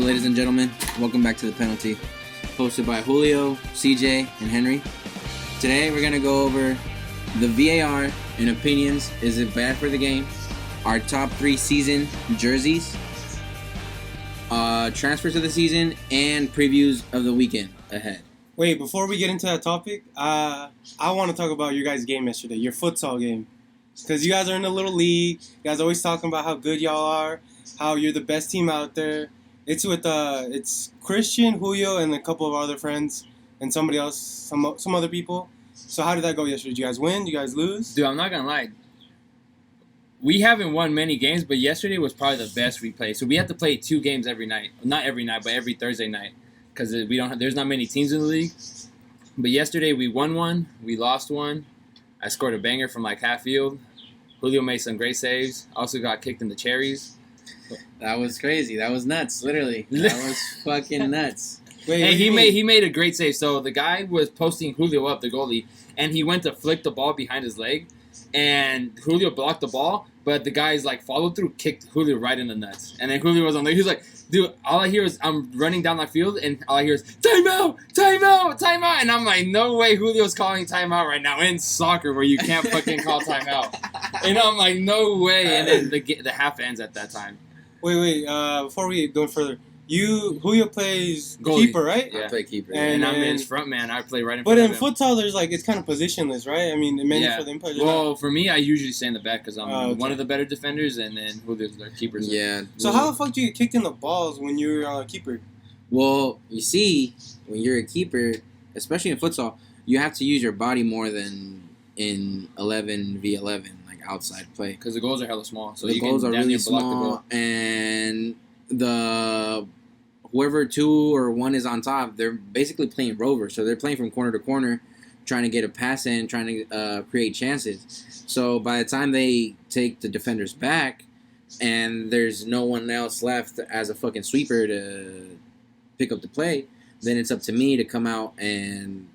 ladies and gentlemen? Welcome back to The Penalty, hosted by Julio, CJ, and Henry. Today we're going to go over the VAR and opinions. Is it bad for the game? Our top 3 season jerseys, transfers of the season, and previews of the weekend ahead. Wait, before we get into that topic, I want to talk about your guys' game yesterday, your futsal game. Because you guys are in a little league. You guys are always talking about how good y'all are, how you're the best team out there. It's with it's Cristian, Julio, and a couple of other friends, and somebody else, some other people. So how did that go yesterday? Did you guys win? Did you guys lose? Dude, I'm not gonna lie. We haven't won many games, but yesterday was probably the best we played. So we have to play 2 games every night. Not every night, but every Thursday night, because there's not many teams in the league. But yesterday we won one, we lost one. I scored a banger from like half field. Julio made some great saves. Also got kicked in the cherries. That was crazy. That was nuts. Literally, that was fucking nuts. Wait, he made a great save. So the guy was posting Julio up, the goalie, and he went to flick the ball behind his leg, and Julio blocked the ball, but the guy's like followed through, kicked Julio right in the nuts, and then Julio was on there. He was like, dude, all I hear is I'm running down the field, and all I hear is timeout, timeout, timeout, and I'm like, no way, Julio's calling timeout right now in soccer where you can't fucking call timeout, and I'm like, no way, and then the half ends at that time. Wait, before we go further, Julio plays Goalie. Keeper, right? Yeah. I play keeper. And I'm his front man. I play right in but front in of him. futsal, there's it's kind of positionless, right? I mean, for them players. Well, for me, I usually stay in the back because I'm okay. one of the better defenders, and then Julio's their keeper. Yeah. So how the fuck do you get kicked in the balls when you're a keeper? Well, you see, when you're a keeper, especially in futsal, you have to use your body more than in 11v11, like outside play. Because the goals are hella small. So The goals are really small, and whoever 2 or 1 is on top, they're basically playing rover. So they're playing from corner to corner, trying to get a pass in, trying to create chances. So by the time they take the defenders back, and there's no one else left as a fucking sweeper to pick up the play, then it's up to me to come out and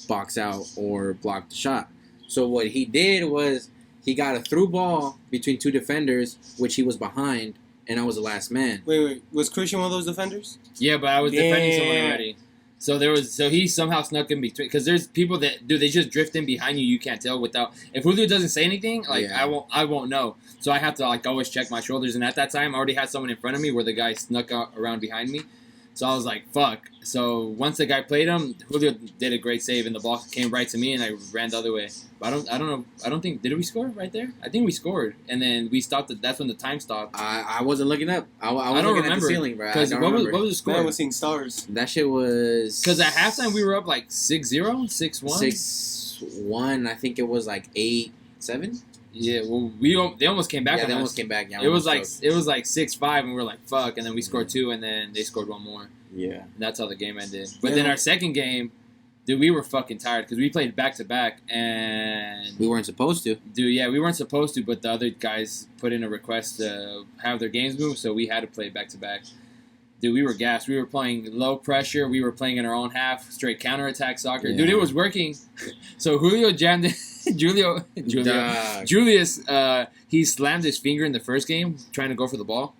box out or block the shot. So what he did was he got a through ball between 2 defenders, which he was behind, and I was the last man. Wait. Was Cristian one of those defenders? Yeah, but I was defending someone already. So he somehow snuck in between. Because there's people that, dude, they just drift in behind you. You can't tell without. If Julio doesn't say anything, I won't know. So I have to always check my shoulders. And at that time, I already had someone in front of me where the guy snuck out around behind me. So I was like, fuck. So once the guy played him, Julio did a great save, and the ball came right to me, and I ran the other way. But I don't know. I don't think, did we score right there? I think we scored, and then we stopped. That's when the time stopped. I wasn't looking up. I was don't looking remember. at the ceiling, bro. Because what was the score? Man was seeing stars. That shit was... Because at halftime, we were up 6-0, 6-1? 6-1. I think it was 8-7. Yeah, well, they almost came back. Yeah, on they us. almost came back. Yeah, it was 6-5, and we were like, fuck, and then we scored 2, and then they scored 1 more. Yeah. And that's how the game ended. But then our second game, dude, we were fucking tired because we played back-to-back, and... We weren't supposed to. Dude, yeah, we weren't supposed to, but the other guys put in a request to have their games moved, so we had to play back-to-back. Dude, we were gassed. We were playing low pressure. We were playing in our own half, straight counterattack soccer. Yeah. Dude, it was working. So Julio jammed it. Julius, he slammed his finger in the first game trying to go for the ball.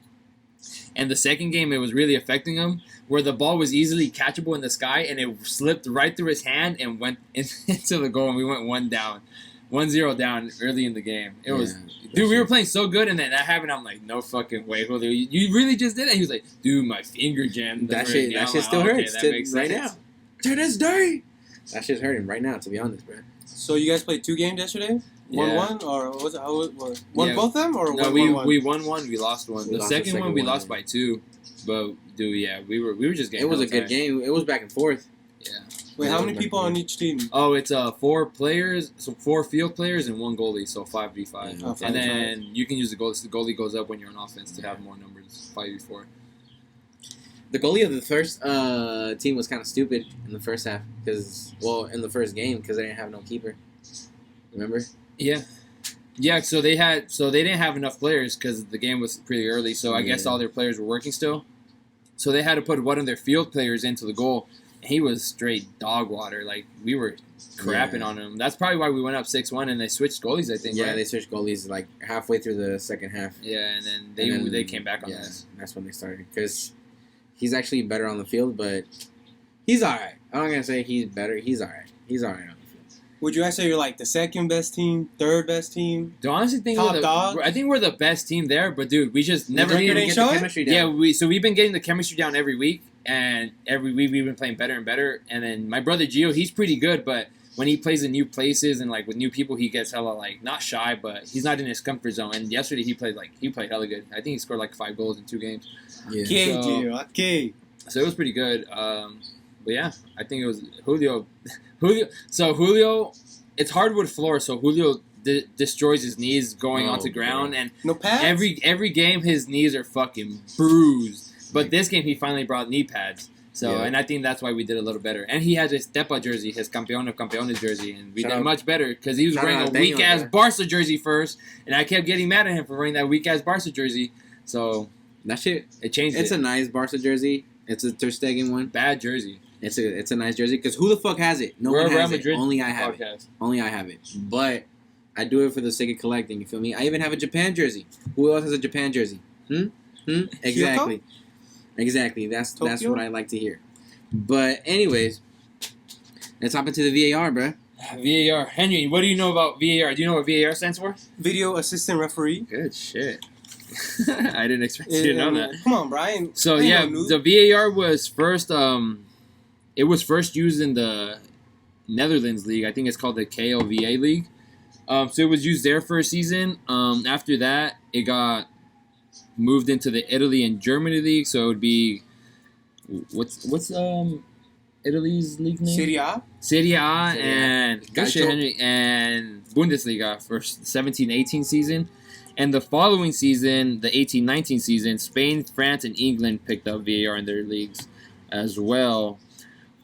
And the second game, it was really affecting him, where the ball was easily catchable in the sky, and it slipped right through his hand and went into the goal, and we went 1-0 down early in the game. It was, dude, we were playing so good, and then that happened. I'm like, no fucking way, Julio. You really just did it? He was like, dude, my finger jammed. That shit still hurts right now. To this day. That shit's hurting right now, to be honest, bro. So you guys played 2 games yesterday? 1-1? Or was it, won both of them? Or no, 1-1? We won 1, we lost 1. The second one, we lost by 2. But, dude, yeah, we were just getting... It was a good game. It was back and forth. Yeah. Wait, how many people on each team? Oh, it's 4 players, so 4 field players and 1 goalie, so 5v5. Yeah. And then you can use the goalie. So the goalie goes up when you're on offense to have more numbers, 5v4. The goalie of the first team was kind of stupid in the first half in the first game because they didn't have no keeper. Remember? Yeah. Yeah, so they didn't have enough players because the game was pretty early, so I guess all their players were working still. So they had to put one of their field players into the goal. He was straight dog water. We were crapping on him. That's probably why we went up 6-1, and they switched goalies, I think, Yeah, right? they switched goalies halfway through the second half. Yeah, and then they came back on us. That's when they started. Because He's actually better on the field, but he's all right. I'm not gonna say he's better. He's all right. He's all right on the field. Would you guys say you're like the second best team, third best team? Do I honestly think Top dog? I think we're the best team there, but dude, we just never record need to ain't get show the it? chemistry down. Yeah, we've been getting the chemistry down every week, and every week we've been playing better and better. And then my brother Gio, he's pretty good, but when he plays in new places and like with new people, he gets hella like not shy, but he's not in his comfort zone. And yesterday he played hella good. I think he scored like 5 goals in 2 games. Yeah. Okay, So- Gio. Okay. So it was pretty good. But yeah, I think it was Julio. So Julio, it's hardwood floor, so Julio destroys his knees going Oh, onto ground, bro. and No pads? every game his knees are fucking bruised. But this game he finally brought knee pads. So Yeah. and I think that's why we did a little better. And he had his Tepa jersey, his Campeón of Campeones jersey, and we Shout did out- much better because he was shout wearing out a Daniel weak ass there. Barca jersey first, and I kept getting mad at him for wearing that weak ass Barca jersey. So That shit. it changed. It's it. a nice Barca jersey. It's a Ter Stegen one. bad jersey. It's a nice jersey because who the fuck has it? No We're one a Real has it. Madrid Only I have it. podcast. Only I have it. But I do it for the sake of collecting. You feel me? I even have a Japan jersey. Who else has a Japan jersey? Exactly. Exactly. That's Tokyo? what I like to hear. But anyways, let's hop into the VAR, bruh. VAR. Henry, what do you know about VAR? Do you know what VAR stands for? Video assistant referee. Good shit. I didn't expect you to know that. Come on, Brian. So I ain't yeah, no noob. the VAR was first. It was first used in the Netherlands league. I think it's called the KLVA league. So it was used there for a season. After that, it got moved into the Italy and Germany league. So it would be what's Italy's league name? Serie A. Serie A Serie A. and good shit, Calcio. Henry, and Bundesliga for 17-18 season. And the following season, the 18-19 season, Spain, France, and England picked up VAR in their leagues as well.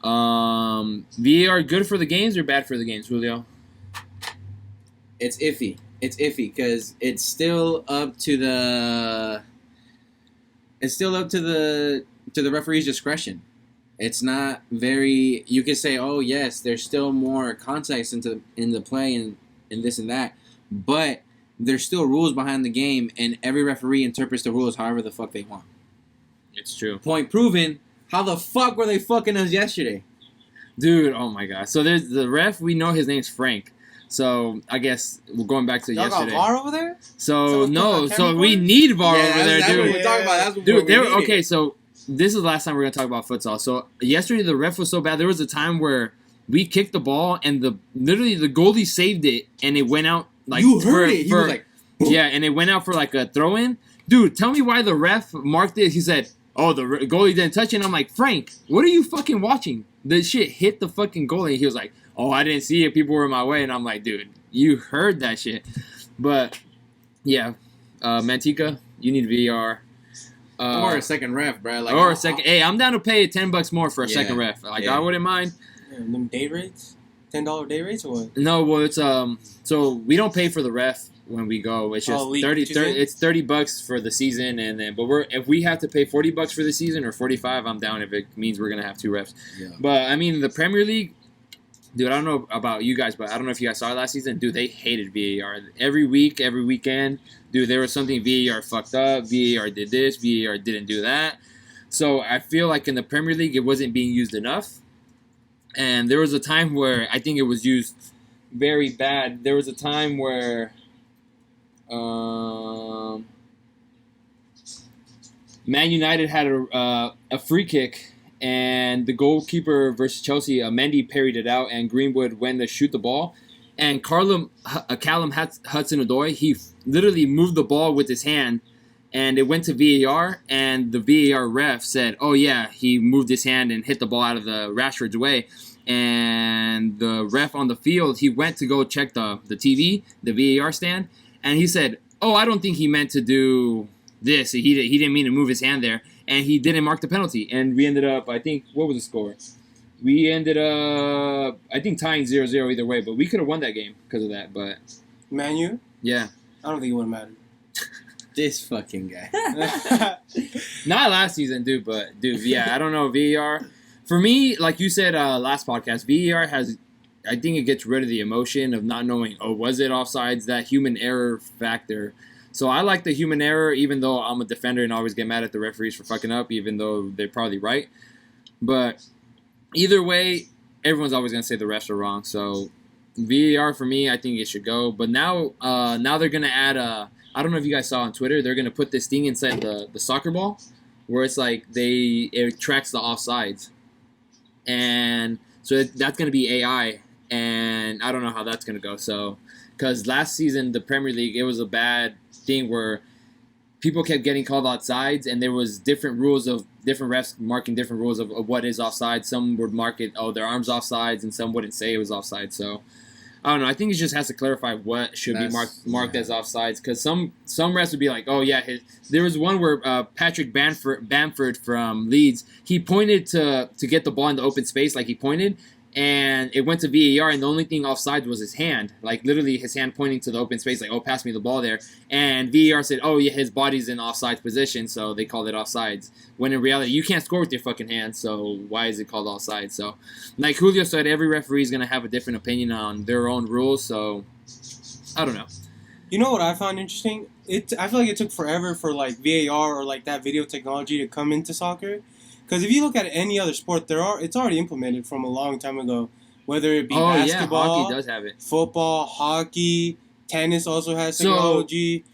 VAR good for the games or bad for the games, Julio? It's iffy. It's iffy because it's still up to the. It's still up to the referee's discretion. It's not very. You could say, "Oh yes, there's still more context in the play and this and that," but there's still rules behind the game, and every referee interprets the rules however the fuck they want. It's true. Point proven. How the fuck were they fucking us yesterday? Dude, oh my god. So there's the ref, we know his name's Frank. So I guess we're going back to Y'all got yesterday. VAR over there? So So no, what's so that, we camera need VAR Yeah, over there, that's what dude. we're talking about. That's what Dude, we need. okay, so this is the last time we're gonna talk about futsal. So yesterday the ref was so bad. There was a time where we kicked the ball and literally the goalie saved it and it went out like You heard it. He for was like, yeah, and it went out for like a throw in. Dude, tell me why the ref marked it. He said, "Oh, the goalie didn't touch it." And I'm like, Frank, what are you fucking watching? The shit hit the fucking goalie. He was like, "Oh, I didn't see it. People were in my way." And I'm like, dude, you heard that shit. But yeah, Mantika, you need VAR. or a second ref, bro. Like, Or a second. Hey, I'm down to pay $10 more for a Yeah. second ref. Like Yeah. I wouldn't mind. Yeah, them day rates? $10 day rates or what? No, well, it's so we don't pay for the ref when we go. It's just league 30, season? it's $30 for the season, and then if we have to pay $40 for the season or 45, I'm down if it means we're gonna have 2 refs. Yeah. But I mean, the Premier League, dude, I don't know about you guys, but I don't know if you guys saw it last season. Dude, they hated VAR every week, every weekend. Dude, there was something VAR fucked up. VAR did this. VAR didn't do that. So I feel like in the Premier League, it wasn't being used enough. And there was a time where I think it was used very bad. There was a time where Man United had a free kick, and the goalkeeper versus Chelsea, Mendy parried it out, and Greenwood went to shoot the ball. And Callum Hudson-Odoi, he literally moved the ball with his hand, and it went to VAR, and the VAR ref said, "Oh yeah, he moved his hand and hit the ball out of the Rashford's way." And the ref on the field, he went to go check the TV, the VAR stand, and he said, "Oh, I don't think he meant to do this. He didn't mean to move his hand there," and he didn't mark the penalty. And we ended up, I think, what was the score? We ended up, I think, tying 0-0 either way, but we could have won that game because of that. But Man U? yeah, I don't think it would have mattered. This fucking guy. not last season, dude. But dude, yeah, I don't know VAR. For me, like you said last podcast, VAR has, I think it gets rid of the emotion of not knowing, oh, was it offsides, that human error factor. So I like the human error, even though I'm a defender and always get mad at the referees for fucking up, even though they're probably right. But either way, everyone's always going to say the refs are wrong. So VAR for me, I think it should go. But now they're going to add I don't know if you guys saw on Twitter, they're going to put this thing inside the soccer ball where it's like it tracks the offsides. And so that's going to be AI. And I don't know how that's going to go. So, because last season, the Premier League, it was a bad thing where people kept getting called offsides, and there was different rules of different refs marking different rules of what is offside. Some would mark it, their arm's offsides, and some wouldn't say it was offside. So, I don't know. I think it just has to clarify what should be marked as offsides, because some refs would be like, oh, yeah. There was one where Patrick Bamford from Leeds, he pointed to get the ball in the open space, like he pointed, and it went to VAR, and the only thing offside was his hand. Like, literally his hand pointing to the open space, like, oh, pass me the ball there. And VAR said, oh, yeah, his body's in offside position, so they called it offsides. When in reality, you can't score with your fucking hand, so why is it called offside? So, like Julio said, every referee is going to have a different opinion on their own rules, so I don't know. You know what I found interesting? I feel like it took forever for, like, VAR or, like, that video technology to come into soccer. Because if you look at any other sport, it's already implemented from a long time ago. Whether it be basketball, yeah, hockey does have it. Football, hockey, tennis also has technology.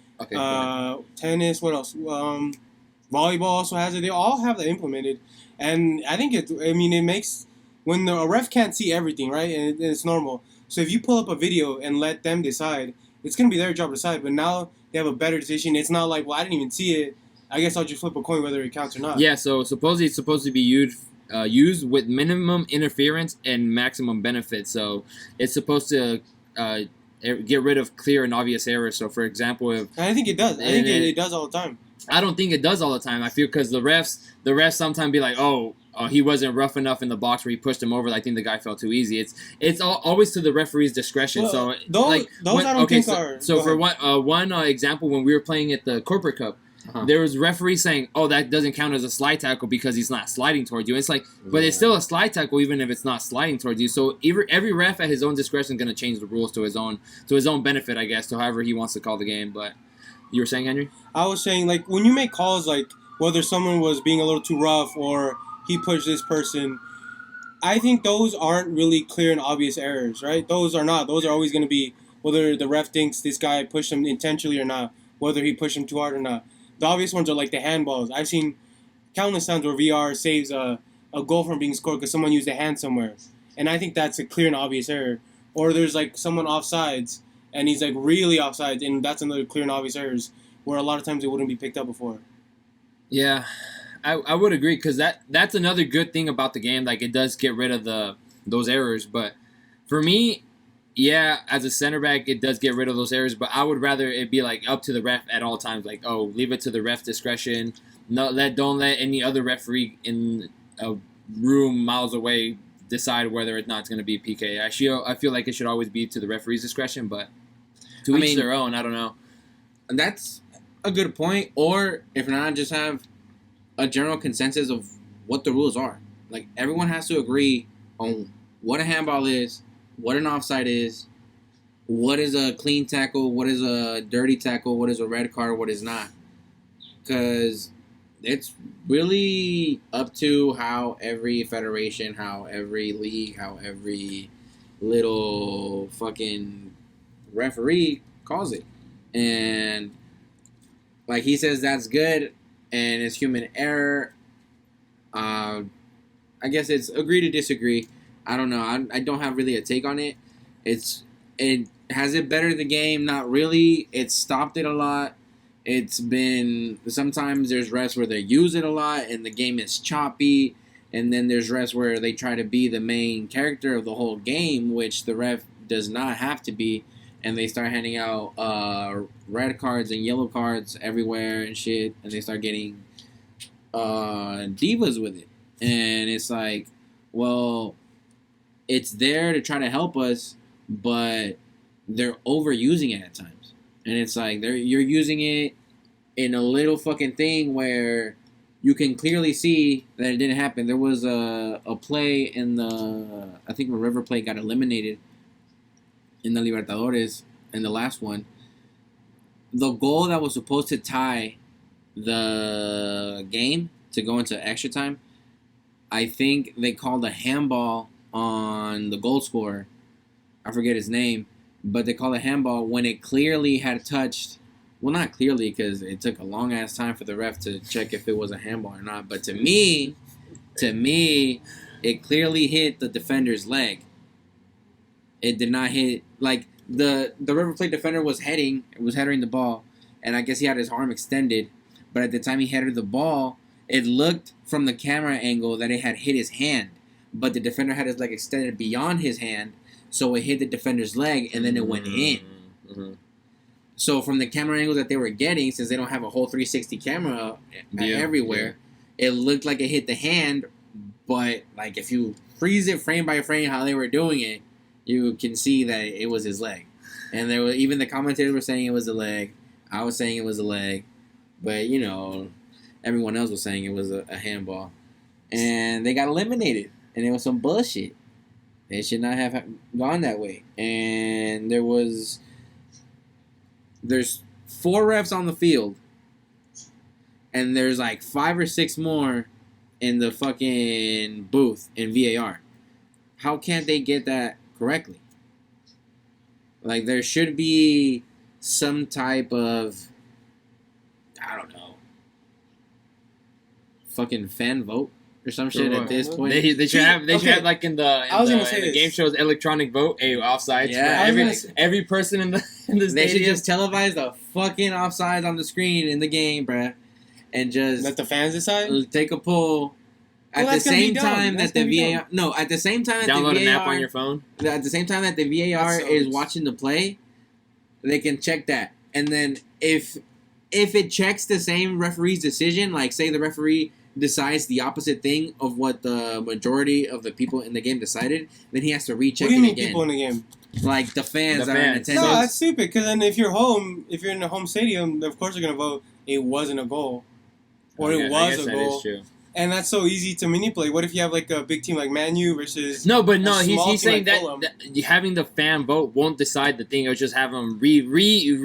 Tennis, what else? Volleyball also has it. They all have that implemented, and I think it makes when a ref can't see everything, right? And it's normal. So if you pull up a video and let them decide, it's gonna be their job to decide. But now they have a better decision. It's not like, well, I didn't even see it. I guess I'll just flip a coin whether it counts or not. Yeah, so supposedly it's supposed to be used with minimum interference and maximum benefit. So it's supposed to get rid of clear and obvious errors. So, for example, and I think it does. I think it does all the time. I don't think it does all the time. I feel because the refs sometimes be like, oh, he wasn't rough enough in the box where he pushed him over. I think the guy fell too easy. It's always to the referee's discretion. Well, so I don't think are. So for one example, when we were playing at the corporate cup. There was referees saying, oh, that doesn't count as a slide tackle because he's not sliding towards you. It's like, but it's still a slide tackle even if it's not sliding towards you. So every ref at his own discretion is going to change the rules to his own benefit, I guess, to however he wants to call the game. But you were saying, Henry? I was saying, like, when you make calls, like, whether someone was being a little too rough or he pushed this person, I think those aren't really clear and obvious errors, right? Those are not. Those are always going to be whether the ref thinks this guy pushed him intentionally or not, whether he pushed him too hard or not. The obvious ones are like the handballs. I've seen countless times where VAR saves a goal from being scored because someone used a hand somewhere. And I think that's a clear and obvious error. Or there's like someone offsides and he's like really offsides, and that's another clear and obvious errors where a lot of times it wouldn't be picked up before. Yeah, I would agree because that's another good thing about the game. Like, it does get rid of those errors. But for me, yeah, as a center back, it does get rid of those errors, but I would rather it be like up to the ref at all times. Like, oh, leave it to the ref discretion. Don't let any other referee in a room miles away decide whether or not it's going to be PK. I feel like it should always be to the referee's discretion, but to each their own. I don't know. That's a good point. Or if not, just have a general consensus of what the rules are. Like, everyone has to agree on what a handball is, what an offside is, what is a clean tackle, what is a dirty tackle, what is a red card, what is not. Because it's really up to how every federation, how every league, how every little fucking referee calls it. And like he says, that's good, and it's human error. I guess it's agree to disagree. I don't know. I don't have really a take on it. It has it bettered the game? Not really. It's stopped it a lot. It's been sometimes there's refs where they use it a lot and the game is choppy, and then there's refs where they try to be the main character of the whole game, which the ref does not have to be, and they start handing out red cards and yellow cards everywhere and shit, and they start getting divas with it, and it's like, well, it's there to try to help us, but they're overusing it at times. And it's like you're using it in a little fucking thing where you can clearly see that it didn't happen. There was a play in I think when River Plate got eliminated in the Libertadores in the last one. the goal that was supposed to tie the game to go into extra time, I think they called a handball on the goal scorer. I forget his name, but they called a handball when it clearly had touched. Well, not clearly because it took a long ass time for the ref to check if it was a handball or not. But to me, it clearly hit the defender's leg. It did not hit the River Plate defender was heading the ball, and I guess he had his arm extended. But at the time he headed the ball, it looked from the camera angle that it had hit his hand, but the defender had his leg extended beyond his hand, so it hit the defender's leg, and then it went in. Mm-hmm. So from the camera angle that they were getting, since they don't have a whole 360 camera everywhere, it looked like it hit the hand, but like if you freeze it frame by frame how they were doing it, you can see that it was his leg. And there were even the commentators were saying it was a leg. I was saying it was a leg, but everyone else was saying it was a handball, and they got eliminated, and it was some bullshit. They should not have gone that way. And there's 4 refs on the field, and there's like 5 or 6 more in the fucking booth in VAR. How can't they get that correctly? Like, there should be some type of, I don't know, fucking fan vote or some shit at this point. They should have like in the game shows electronic vote, offsides. Yeah, every person in the stadium. They should just televise the fucking offsides on the screen in the game, bruh, and just let the fans decide. Take a poll. At the same time that the VAR, at the same time that download the VAR, an app on your phone. At the same time that the VAR is watching the play, they can check that, and then if it checks the same referee's decision, like say the referee decides the opposite thing of what the majority of the people in the game decided, then he has to recheck it again. What do you mean people in the game? Like the fans that are in attendance. No, that's stupid. Because then if you're in a home stadium, of course they're gonna vote it wasn't a goal, or it was a goal. That is true. And that's so easy to manipulate. What if you have like a big team like Man U versus he's saying that having the fan vote won't decide the thing. It'll just have them review.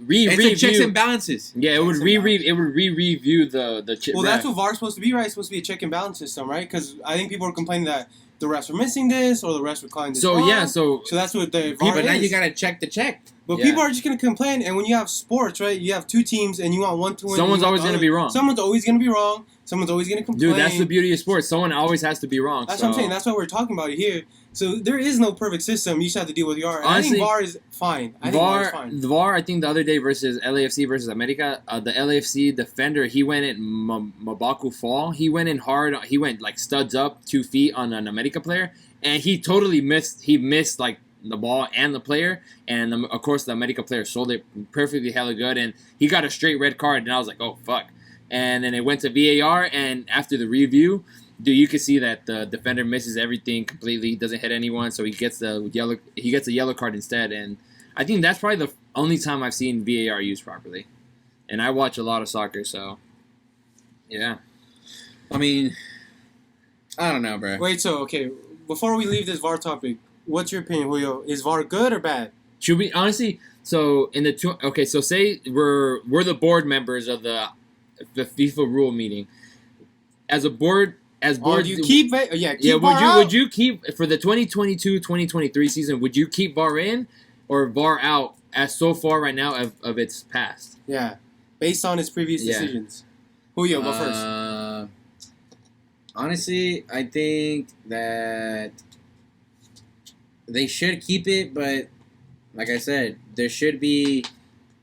It's checks and balances. Yeah, it would review the. Well, that's what VAR is supposed to be, right? It's supposed to be a check and balance system, right? Because I think people are complaining that the refs were missing this or the refs were calling this wrong. So that's what the VAR But now you gotta check the check. But people are just going to complain, and when you have sports, right, you have 2 teams, and you want one to win. Someone's always going to be wrong. Someone's always going to be wrong. Someone's always going to complain. Dude, that's the beauty of sports. Someone always has to be wrong. That's what I'm saying. That's why we're talking about it here. So there is no perfect system. You just have to deal with VAR. Honestly, I think VAR is fine. The VAR, I think the other day versus LAFC versus America, the LAFC defender, he went in Mabaku Fall. He went in hard. He went like studs up 2 feet on an America player, and he totally missed. He missed like the ball and the player, and of course the America player sold it perfectly hella good, and he got a straight red card, and I was like, oh fuck. And then it went to VAR, and after the review, dude, you could see that the defender misses everything completely. He doesn't hit anyone, so he gets a yellow card instead. And I think that's probably the only time I've seen VAR used properly. And I watch a lot of soccer, so yeah. I mean, I don't know, bro. Wait, so okay, before we leave this VAR topic, what's your opinion, Julio? Is VAR good or bad? Should we honestly? So in the so say we're the board members of the FIFA rule meeting. As a board, would you keep VAR out? Would you keep for the 2022-2023 season? Would you keep VAR in or VAR out as so far right now of its past? Yeah, based on its previous decisions. Julio, go first. Honestly, I think that they should keep it, but like I said, there should be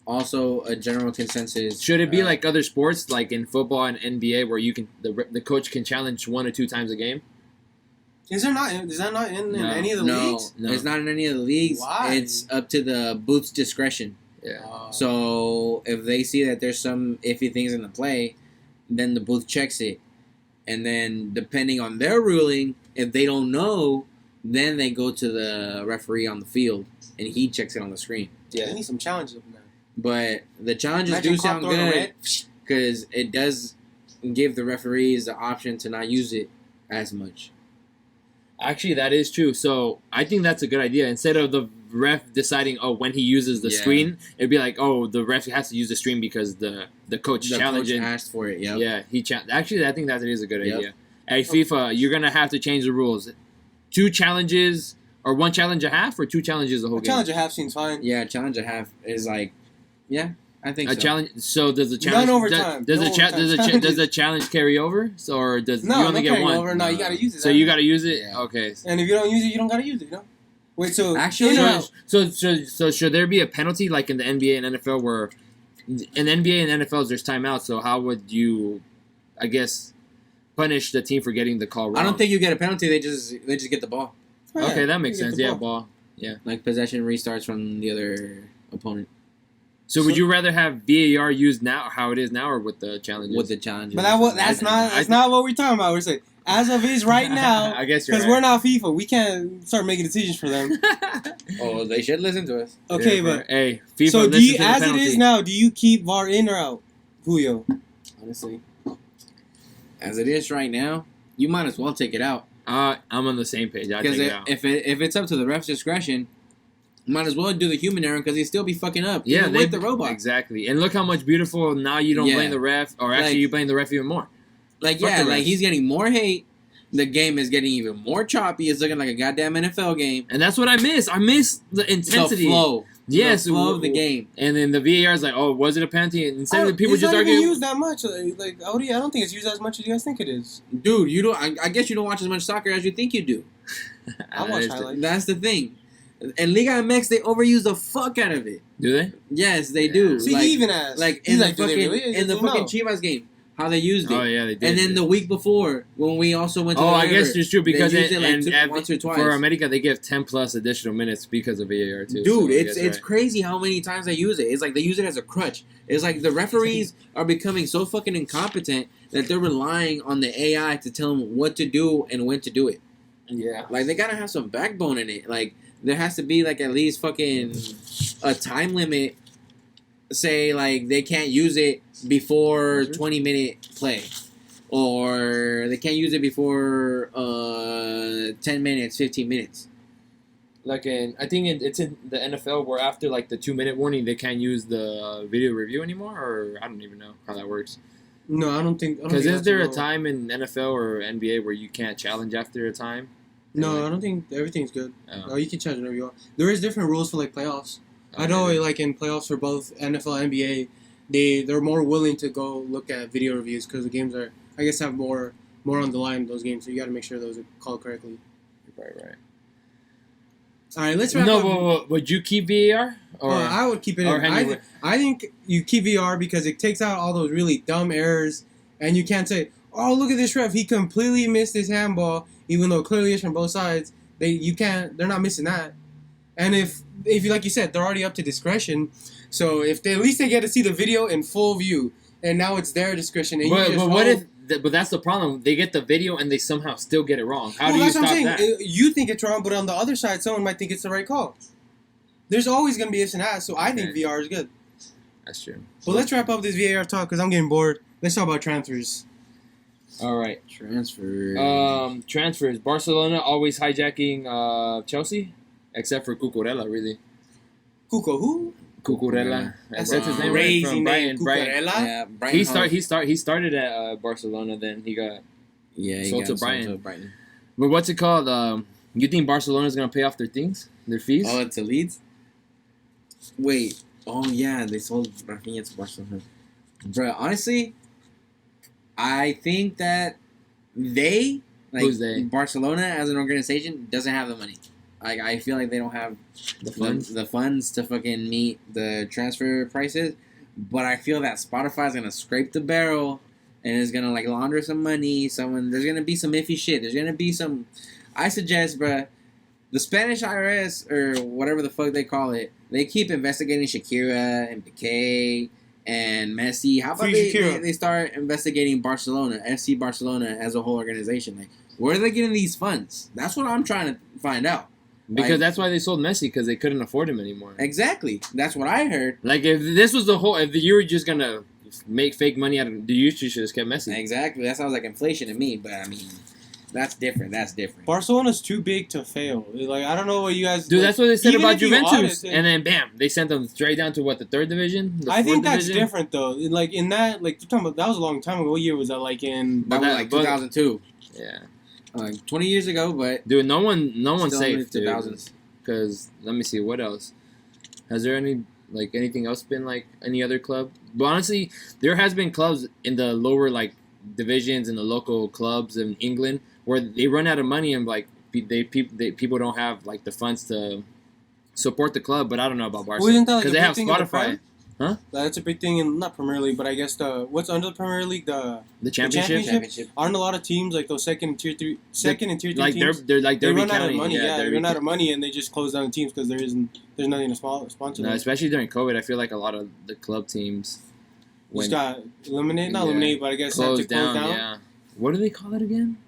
also a general consensus. Should it be like other sports, like in football and NBA, where you can the coach can challenge 1 or 2 times a game? Is that not in any of the leagues? No, it's not in any of the leagues. Why? It's up to the booth's discretion. Yeah. So if they see that there's some iffy things in the play, then the booth checks it, and then depending on their ruling, if they don't know, then they go to the referee on the field, and he checks it on the screen. Yeah, they need some challenges. But the challenges do sound good because it does give the referees the option to not use it as much. Actually, that is true. So I think that's a good idea. Instead of the ref deciding, when he uses the screen, it'd be like, the ref has to use the screen because the coach challenged it. Asked for it. Yep. Yeah, actually, I think that is a good idea. At FIFA, you're gonna have to change the rules. 2 challenges or 1 challenge a half, or 2 challenges the whole game. Challenge a half seems fine. Yeah, challenge a half is like, I think a challenge. So does the challenge? None overtime. Does the challenge carry over? So, or does you only get 1? Over. No, you gotta use it. So you gotta use it. Yeah. Okay. And if you don't use it, you don't gotta use it. Wait. So actually, so should there be a penalty like in the NBA and NFL where in NBA and NFL there's timeouts? So how would you, I guess, punish the team for getting the call wrong? I don't think you get a penalty. They just get the ball. Yeah, okay, that makes sense. Yeah, ball. Yeah. Like possession restarts from the other opponent. So would you rather have VAR used now, how it is now, or with the challenges? With the challenges. But that's not what we're talking about. We're saying as of is right now. I guess you're because we're not FIFA. We can't start making decisions for them. Oh, they should listen to us. Okay, but hey, FIFA. So do you, as it is now, do you keep VAR in or out, Julio? Honestly, as it is right now, you might as well take it out. I'm on the same page. Because if it's up to the ref's discretion, might as well do the human error because they still be fucking up. Yeah, with the robot. Exactly. And look how much beautiful now you don't blame the ref, or actually you blame the ref even more. Like he's getting more hate. The game is getting even more choppy. It's looking like a goddamn NFL game. And that's what I miss. I miss the intensity. The flow. Yes, the flow of the game. And then the VAR is like, was it a penalty? And instead of people just arguing, it's not even used that much. Like, I don't think it's used as much as you guys think it is. Dude, you don't. I guess you don't watch as much soccer as you think you do. I watch highlights. That's the thing. And Liga MX, they overuse the fuck out of it. Do they? Yes, they do. See, he even asked. Like in the fucking Chivas game, how they used it. Oh yeah, they did. And then the week before, when we also went to I guess it's true because once or twice. For America, they give 10 plus additional minutes because of VAR too. Dude, it's crazy how many times they use it. It's like they use it as a crutch. It's like the referees are becoming so fucking incompetent that they're relying on the AI to tell them what to do and when to do it. Yeah. Like they gotta have some backbone in it. Like there has to be like at least fucking a time limit. Say like they can't use it before 20-minute play, or they can't use it before 10 minutes, 15 minutes. Like I think it's in the NFL where after like the 2-minute warning they can't use the video review anymore, or I don't even know how that works. No, I don't think. Because is there a time in NFL or NBA where you can't challenge after a time? No, I don't think everything's good. Oh, you can challenge whenever you want. There is different rules for like playoffs. I know, like in playoffs for both NFL and NBA, they're more willing to go look at video reviews because the games are, I guess, have more on the line in those games. So you got to make sure those are called correctly. Right. All right, let's wrap up. No, would you keep VAR? Or I would keep it. I think you keep VAR because it takes out all those really dumb errors, and you can't say, "Oh, look at this ref! He completely missed his handball," even though it clearly is from both sides. They're not missing that. And if you like you said, they're already up to discretion. So at least they get to see the video in full view, and now it's their discretion. And but that's the problem. They get the video and they somehow still get it wrong. How do you stop that? You think it's wrong, but on the other side, someone might think it's the right call. There's always going to be ifs and ands, so I think VAR is good. That's true. Well, let's wrap up this VAR talk because I'm getting bored. Let's talk about transfers. All right. Transfers. Barcelona always hijacking Chelsea. Except for Cucurella, really. Cuco who? Cucurella. That's his name. Crazy name. Brighton. Yeah, Brighton. He started at Barcelona, then he got sold to Brighton. But what's it called? You think Barcelona's gonna pay off their fees? Oh, to Leeds. Wait. Oh yeah, they sold Rafinha to Barcelona. Bro, honestly, I think that Who's they? Barcelona as an organization doesn't have the money. I feel like they don't have the funds to fucking meet the transfer prices, but I feel that Spotify is gonna scrape the barrel and is gonna like launder some money. There's gonna be some iffy shit. There's gonna be some. I suggest, bruh, the Spanish IRS or whatever the fuck they call it, they keep investigating Shakira and Piqué and Messi. How about they start investigating Barcelona, FC Barcelona as a whole organization? Like, where are they getting these funds? That's what I'm trying to find out. Because that's why they sold Messi, because they couldn't afford him anymore. Exactly. That's what I heard. Like, if this was if you were just going to make fake money out of you should just kept Messi. Exactly. That sounds like inflation to me, but I mean, That's different. Barcelona's too big to fail. Like, I don't know what you guys... Dude, like, that's what they said even about if you audit Juventus. it- And then, bam, they sent them straight down to, the third division? I think that's division? different, though. Like, in that... Like, you're talking about... That was a long time ago. What year was that? Like, in... That was like 2002. Yeah. Like 20 years ago, but... Dude, no one's still safe, in the dude. 2000s. Because, let me see, what else? Has there anything else been, any other club? But honestly, there has been clubs in the lower, divisions and the local clubs in England where they run out of money and, people don't have, the funds to support the club. But I don't know about Barca. Well, isn't that, like, Because a they big have thing in the Spotify. Prem? Huh? That's a big thing in... Not Premier League, but I guess the... What's under the Premier League? The championship? Championship? Aren't a lot of teams, like, those second and tier 3 teams... They're They run out of counting, money, yeah. they run out of money, and they just close down the teams because there's nothing to sponsor No, them. especially during COVID, I feel like a lot of the club teams Just got eliminated, not Yeah. eliminated, but I guess had to closed close down. Yeah. What do they call it again?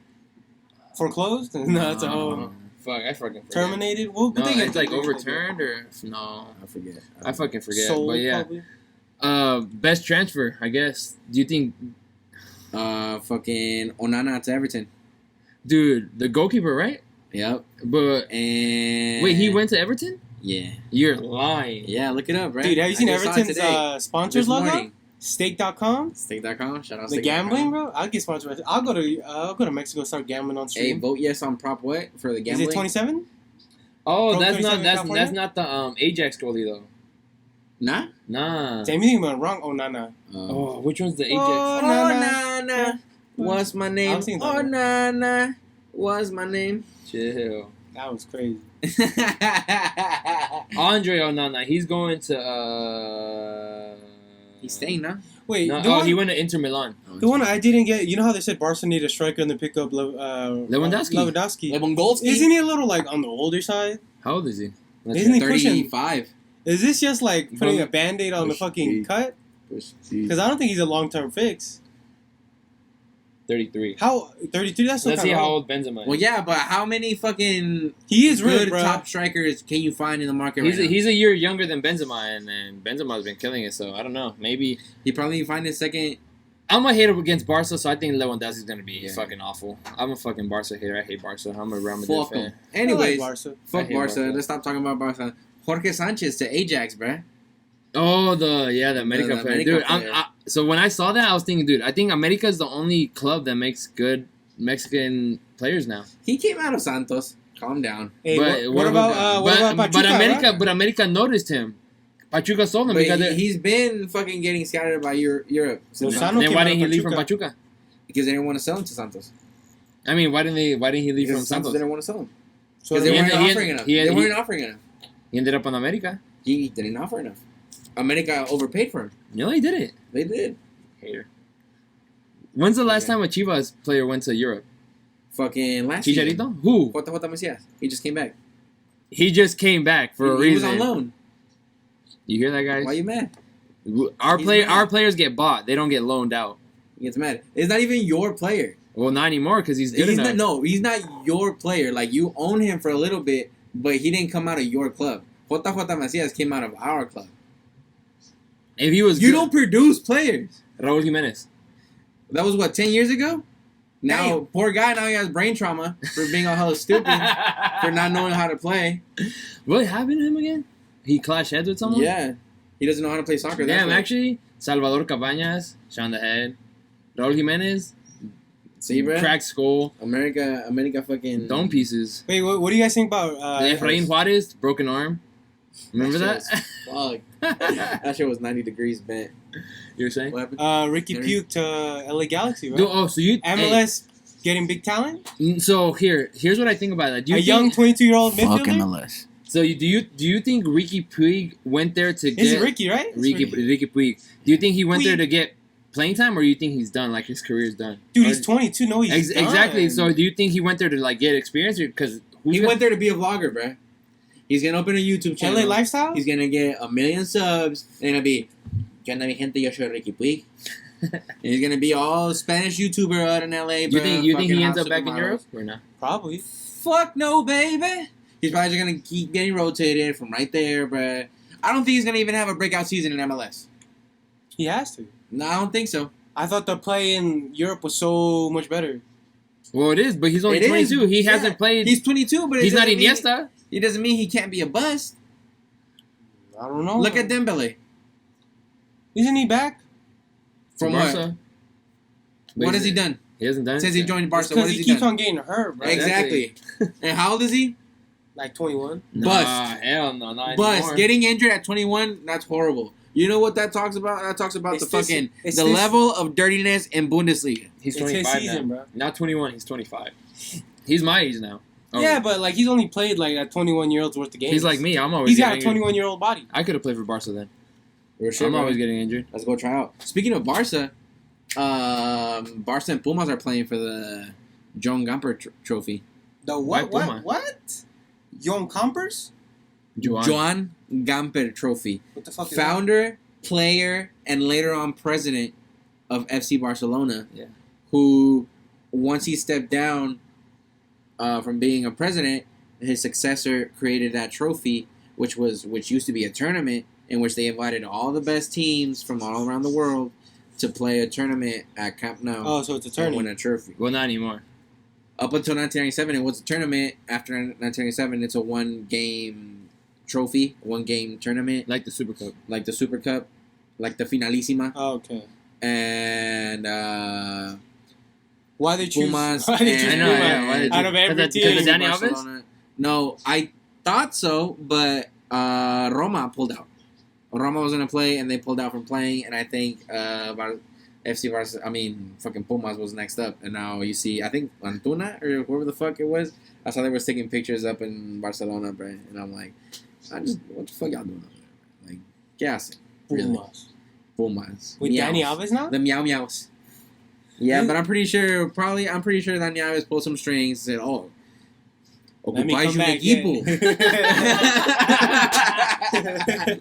Foreclosed? No, that's a whole... Fuck, I fucking forget. Terminated? Well, No, they get it's overturned or no? I forget. I fucking forget. Sold, but yeah, probably. best transfer, I guess. Do you think, Fucking Onana to Everton. dude, the goalkeeper, right? Yep. But And... wait, he went to Everton? Yeah. You're lying. Yeah, look it up, right? Dude, have you seen I just saw it Everton's today. sponsors This logo? morning. Stake.com? Stake.com. Shout out The Stake.com. gambling, bro? I'll get sponsored. I'll go to Mexico and start gambling on Hey, stream. vote yes on prop what for the Is gambling? it 27? Oh, Pro that's 27 not California? that's not the Ajax goalie though. Nah. Nah. Damn, you think I'm wrong? Oh, nah. Oh, which one's the Ajax? Oh, Nana. What's my name? I was thinking Oh, that. Nana. What's my name? Chill. That was crazy. Andre Onana, he's going to He's staying now. Wait, No, the one, he went to Inter Milan. the one I didn't get, you know how they said Barca needed a striker and they pick up Lewandowski. Lewandowski. Isn't he a little, on the older side? How old is he? Isn't he pushing? 35. Is this just, putting a Band-Aid on the Push fucking T. cut? Because I don't think he's a long-term fix. 33. How? 32? That's still Let's see kind how of old Benzema is. Well, yeah, but how many fucking He is good good, bro. top strikers can you find in the market He's right now? he's a year younger than Benzema, and Benzema's been killing it. So I don't know. Maybe He probably find his second. I'm a hater against Barca, so I think Lewandowski's gonna be Yeah. fucking awful. I'm a fucking Barca hater. I hate Barca. I'm a Real Madrid Fuck fan. him. Anyways, I like Barca. I fuck hate Barca. Barca. Let's stop talking about Barca. Jorge Sanchez to Ajax, bruh. Oh, the America The player, America dude. player. So when I saw that, I was thinking, dude, I think America is the only club that makes good Mexican players now. He came out of Santos. Calm down. Hey, But what about Pachuca, right? but America noticed him. Pachuca sold him But because he's been fucking getting scattered by Europe. since Lozano then. then why came didn't he out of leave from Pachuca. Pachuca? Because they didn't want to sell him to Santos. I mean, why didn't he leave Because from Santos Santos? didn't want to sell him. So Because they he weren't ended- offering enough. he- They he- weren't offering enough. He ended up on America. He didn't offer enough. America overpaid for him. No, he didn't. They did. Hater. When's the last Okay. time a Chivas player went to Europe? Fucking last season. Chicharito? Who? Jota Macías. He just came back. He just came back for a He was reason. on loan. You hear that, guys? Why you mad? Our He's mad. our players get bought. They don't get loaned out. He gets mad. It's not even your player. Well, not anymore because he's good enough. He's not your player. Like, you own him for a little bit, but he didn't come out of your club. Jota Macías came out of our club. If he was You good, don't produce players. Raúl Jimenez. That was, 10 years ago? Now, Damn. poor guy, now he has brain trauma for being all hella stupid, for not knowing how to play. What happened to him again? He clashed heads with someone? Yeah. He doesn't know how to play soccer. that's Damn, why. actually, Salvador Cabañas, shot in the head. Raúl Jimenez, See, bro? cracked skull, America fucking... dome pieces. Wait, what do you guys think about Efrain Juarez, broken arm. Remember that? Fuck. That shit was 90 degrees bent. You were saying? What happened? Ricky Henry? Puke to LA Galaxy, right? Dude, oh, so you... MLS getting big talent? Hey, so here's what I think about that. Do you A young think, 22-year-old midfielder? MLS. So do you think Ricky Puig went there to get... Is it Ricky, right? It's Ricky Puig. Do you think he went Puig. there to get playing time, or do you think he's done, like his career's done? Dude, he's 22. No, he's done. Exactly. So do you think he went there to like get experience, because He went there to be a vlogger, bro. He's gonna open a YouTube channel. LA lifestyle? He's gonna get 1 million subs. And gonna be, ¿Qué onda mi gente? Yo soy Ricky Puig. And he's gonna be all Spanish YouTuber out in LA, bro. You think he fucking ends hot up back in supermodels. Europe or not? Probably. Fuck no, baby. He's probably just gonna keep getting rotated from right there, bro. I don't think he's gonna even have a breakout season in MLS. He has to. No, I don't think so. I thought the play in Europe was so much better. Well, it is, but he's only It is, 22. He yeah. hasn't played. He's 22, but He's not doesn't mean- Iniesta. It doesn't mean he can't be a bust. I don't know. Look at Dembele. Isn't he back? From Barca. what has he done? He hasn't done Since he anything. joined Barca, what Because has he he keeps done? on getting hurt, bro. Exactly. And how old is he? Like 21. Bust. Hell no, not Bust. anymore. Getting injured at 21, that's horrible. You know what that talks about? That talks about It's the fucking it's the this- level of dirtiness in Bundesliga. He's It's his 25 season, now. bro. Not 21. He's 25. He's my age now. Oh. Yeah, but like he's only played like a 21-year-old's worth of games. He's like me. I'm always. He's got a getting injured. 21-year-old body. I could have played for Barca then. For sure, I'm bro. always getting injured. Let's go try out. Speaking of Barca, Barca and Pumas are playing for the Joan Gamper trophy. The Why what? Puma? What? Young Compers? Joan Gamper trophy. What the fuck is Founder, player, and later on president of FC Barcelona. Yeah. Who, once he stepped down from being a president, his successor created that trophy, which used to be a tournament in which they invited all the best teams from all around the world to play a tournament at Camp Nou. Oh, so it's a and tournament. win a trophy. Well, not anymore. Up until 1997, it was a tournament. After 1997, it's a one-game trophy, one-game tournament, Like the Super Cup. like the Super Cup, like the Finalissima, Oh, okay. and Why they choose? Pumas. Why they choose and, I know, yeah, why they Out of choose- every because team. of Danny Alves? Barcelona. No, I thought so, but Roma pulled out. Roma was gonna play, and they pulled out from playing, and I think FC Barcelona, fucking Pumas was next up, and now you see, I think Antuna or whoever the fuck it was, I saw they were taking pictures up in Barcelona, bro, and I'm like, what the fuck y'all doing up there? Like, gas, really, Pumas. Pumas With Meows. Danny Alves now? The meow meows. Yeah, but I'm pretty sure Danny Alves pulled some strings and said, "Oh, Let me ocupáis come un back. equipo."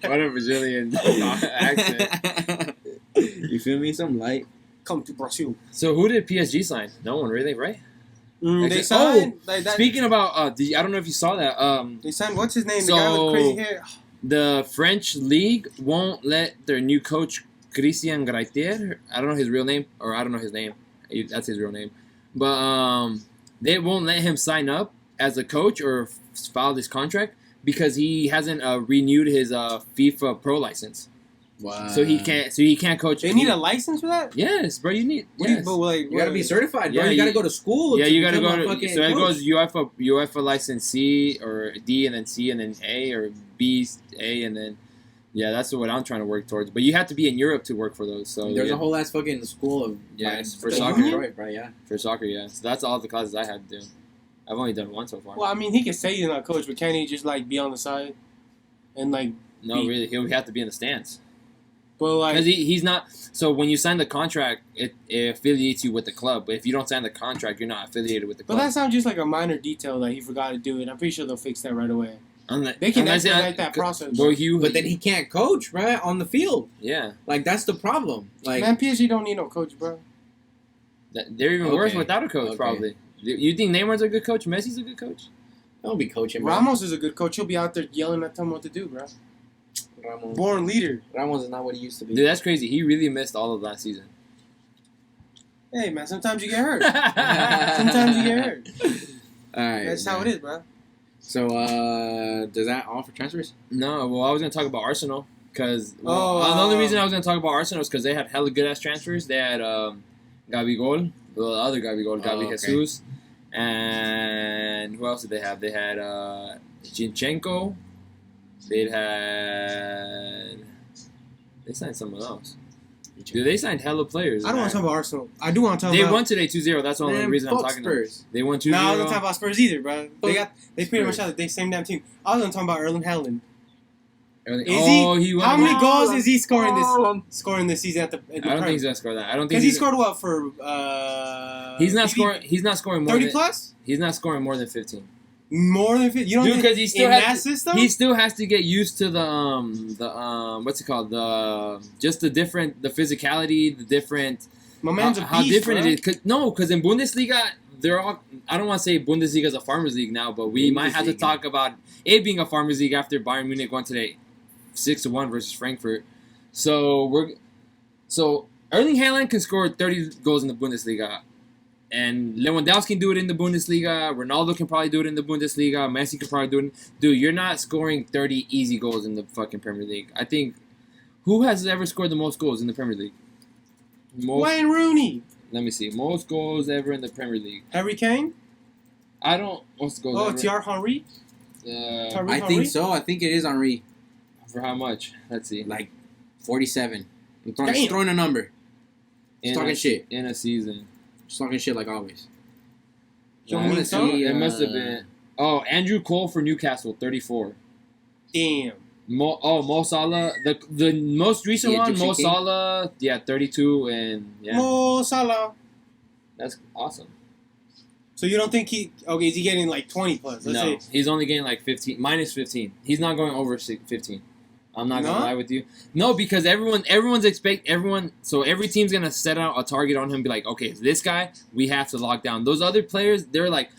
What a Brazilian accent. You feel me? Some light. Come to Brazil. So who did PSG sign? No one really, right? They Actually- signed. like that. Speaking about, I don't know if you saw that. They signed. What's his name? The guy with crazy hair. The French league won't let their new coach Cristian Jimenez, I don't know his real name, or I don't know his name. That's his real name. But they won't let him sign up as a coach or file this contract because he hasn't renewed his FIFA Pro license. Wow. So he can't coach. They need a license for that. Yes, bro. You need. What do Yes. but like, You gotta be certified, bro. Yeah, you gotta you- go to school. Yeah, to you gotta become go a to. fucking So it coach. goes UEFA license C or D and then C and then A or B A and then. Yeah, that's what I'm trying to work towards. But you have to be in Europe to work for those. So There's yeah, a whole ass fucking school of Yes, for for soccer. Detroit, bro. Yeah. for soccer. Yeah, so that's all the classes I had to do. I've only done one so far. Well, I mean, he can say he's not a coach, but can he just like be on the side and like? No, really, he'll have to be in the stands But like, because he's not. So when you sign the contract, it affiliates you with the club. But if you don't sign the contract, you're not affiliated with the but club. that sounds just like a minor detail that he forgot to do it. I'm pretty sure they'll fix that right away. Unless, They can unless expedite that process. Well, you, But then he can't coach, right, on the field. yeah, Like that's the problem. Like Man, PSG don't need no coach, bro. they're even worse Okay. without a coach. Okay. Probably. You think Neymar's a good coach? Messi's a good coach? don't be coaching, bro. Ramos is a good coach. He'll be out there yelling at them what to do, bro. Ramos. Born leader. Ramos is not what he used to be. Dude, that's crazy. He really missed all of last season. Hey, man, sometimes you get hurt. Sometimes you get hurt. All right. That's how it is, bro. So, does that all for transfers? No, well, I was going to talk about Arsenal because the Oh, only reason I was going to talk about Arsenal is because they had hella good ass transfers. They had Gabigol, the other Gabigol, Gabi okay. Jesus, and who else did they have? They had Zinchenko. They signed someone else. Dude, they signed hella players. I don't want to talk about Arsenal. I do want to talk They about. won today 2-0. That's the only Man, reason I'm fuck talking Spurs. about. They won 2-0. No, I wasn't talking about Spurs either, bro. They pretty much Spurs. have the same damn team. I was gonna talk about Erling Haaland. Oh, he won. How many one. goals is he scoring this season at the? I don't think he's gonna score that. I don't think Because he scored what for? He's not maybe scoring. He's not scoring more 30 than. plus. He's not scoring more than 15. More than 50. You don't Dude, think because he still in has that to, system? he still has to get used to the what's it called, the physicality, the different My man's a how beast, different bro. it is. Because in Bundesliga they're all. I don't want to say Bundesliga is a farmers league now, but we might have to Bundesliga. talk about it being a farmers league after Bayern Munich won today, 6-1 versus Frankfurt. So Erling Haaland can score 30 goals in the Bundesliga. And Lewandowski can do it in the Bundesliga. Ronaldo can probably do it in the Bundesliga. Messi can probably do it. Dude, you're not scoring 30 easy goals in the fucking Premier League. I think, who has ever scored the most goals in the Premier League? Wayne Rooney. Let me see. Most goals ever in the Premier League. Harry Kane? I don't. What's the goals Oh, ever? Thierry Henry? I think so. I think it is Henry. For how much? Let's see. Like 47. I'm Damn. throwing a number. Just talking shit. In a season. Just talking shit like always. You I want me want to to tell? see. It must have been. Oh, Andrew Cole for Newcastle, 34. Damn. Mo Salah. The most recent The one, Egyptian Mo King? Salah, 32, and yeah, Mo Salah. that's awesome. So you don't think is he getting like 20 plus? Let's No, say. he's only getting like 15, minus 15. He's not going over 15. I'm not gonna No? lie with you. No, because so every team's gonna set out a target on him, and be like, okay, this guy we have to lock down. Those other players, they're like,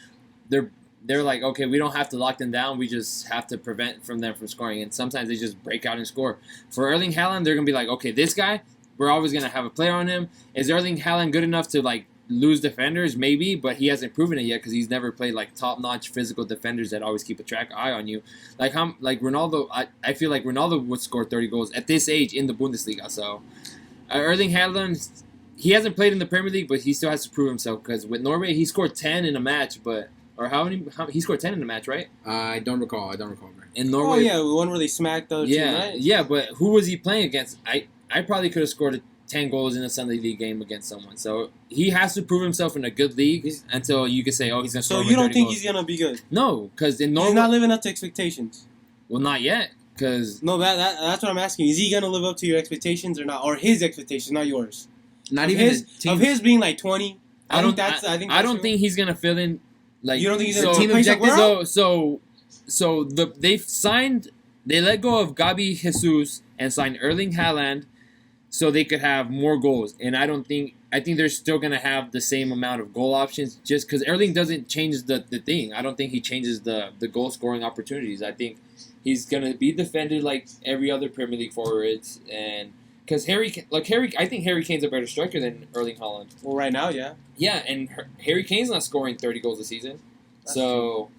okay, we don't have to lock them down. We just have to prevent them from scoring. And sometimes they just break out and score. For Erling Haaland, they're gonna be like, okay, this guy, we're always gonna have a player on him. Is Erling Haaland good enough to like lose defenders? Maybe, but he hasn't proven it yet because he's never played like top-notch physical defenders that always keep a eye on you. Like Ronaldo, I feel like Ronaldo would score 30 goals at this age in the Bundesliga. So Erling Haaland, he hasn't played in the Premier League, but he still has to prove himself because with Norway he scored 10 in a match, he scored 10 in a match, right? I don't recall. Bro. In Oh Norway, yeah, the one where they smacked the other team, right? yeah, but who was he playing against? I probably could have scored 10 goals in a Sunday League game against someone. So he has to prove himself in a good league until you can say, oh, he's going to score. So you don't think goals. he's gonna be good? No, because in Norway, He's not living up to expectations. well, not yet, because No, that's what I'm asking. Is he gonna live up to your expectations or not, or his expectations, not yours? Not Of even his the team. of his being like 20. I don't think he's going to fill in. Like, You don't think he's gonna gonna team replace objective? Aguero? They let go of Gabi Jesus and signed Erling Haaland so they could have more goals. And I think they're still going to have the same amount of goal options just because Erling doesn't change the thing. I don't think he changes the goal scoring opportunities. I think he's going to be defended like every other Premier League forwards. And because I think Harry Kane's a better striker than Erling Haaland. Well, right now, yeah. Yeah, and Harry Kane's not scoring 30 goals a season. That's so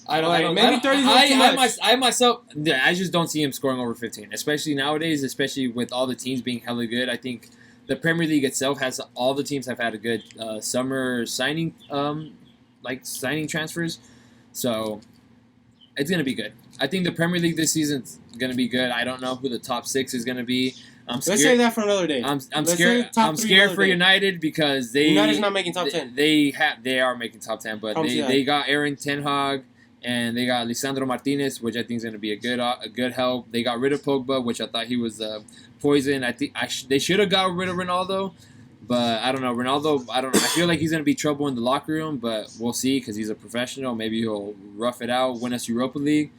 I Alright, don't maybe 30 is too much. I myself, I just don't see him scoring over 15, especially nowadays, especially with all the teams being hella good. I think the Premier League itself all the teams have had a good summer signing transfers. So it's going to be good. I think the Premier League this season's going to be good. I don't know who the top 6 is going to be. I'm scared. Let's save that for another day. I'm Let's scared. say top I'm 3 scared another for day. United because United's not making top 10. They are making top 10, but Promise you that. they got Aaron Ten Hag and they got Lisandro Martinez, which I think is going to be a good help. They got rid of Pogba, which I thought he was poison. I think they should have got rid of Ronaldo, but I don't know. Ronaldo, I don't know. I feel like he's going to be trouble in the locker room, but we'll see because he's a professional. Maybe he'll rough it out, win us Europa League.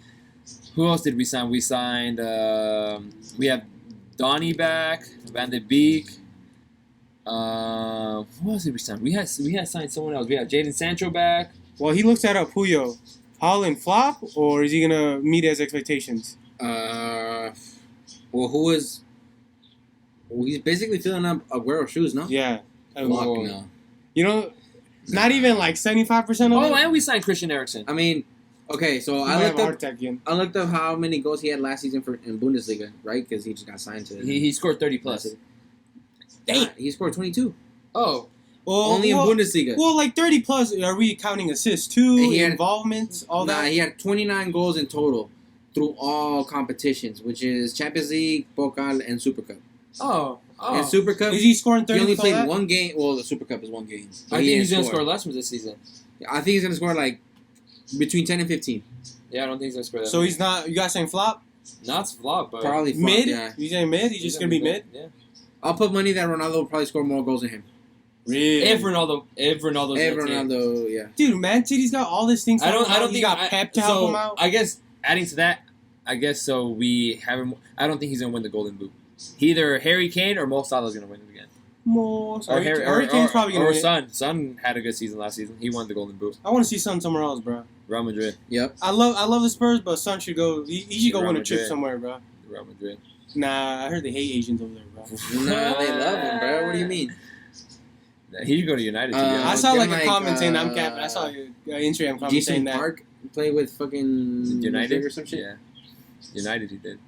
Who else did we sign? We signed. We have Donny back, Van de Beek. Who else did we sign? We had signed someone else. We had Jadon Sancho back. Well, he looks that up. Puyo. Haaland flop, or is he gonna meet his expectations? Well, he's basically filling up Aguero's shoes, no? Yeah. Fuck no. You know, not even like 75% of Oh, it. and we signed Christian Eriksen. I mean, okay, so He I might have looked a heart up. attack again. I looked up how many goals he had last season in Bundesliga, right? Because he just got signed to. He scored 30 plus. Damn, he scored 22. Oh, Well, Only in Bundesliga. Well, like 30 plus. Are we counting assists too? He had- Involvements, all that. He had 29 goals in total through all competitions, which is Champions League, Pokal, and Super Cup. Oh. And Super Cup, Is he scoring 30? he only with all played that? one game. Well, the Super Cup is one game. But I he think didn't he's going to score less this season. I think he's going to score like between 10 and 15. Yeah, I don't think he's going to score that. So he's not. You guys saying flop? not flop, but Probably flop, Mid? yeah. You saying mid? He's just gonna be mid? Yeah. I'll put money that Ronaldo will probably score more goals than him. Really? If Ronaldo's in the team. Ronaldo, yeah. Dude, Man City's got all these things. I don't he think got Pep to help him out. I guess adding to that, so we have him. I don't think he's gonna win the Golden Boot. Either Harry Kane or Mo Salah's gonna win it again. Harry Kane's probably gonna win. Son. Son had a good season last season. He won the Golden Boot. I want to see Son somewhere else, bro. Real Madrid. Yep. I love the Spurs, but Son should go. He should go Real win a trip Madrid. somewhere, bro. Real Madrid. Nah, I heard they hate Asians over there, bro. Nah, they love him, bro. What do you mean? He should go to United. I saw like a like, comment saying I'm capping. I saw an Instagram comment saying Jason that. Park play with fucking United or some shit. Yeah, United he did.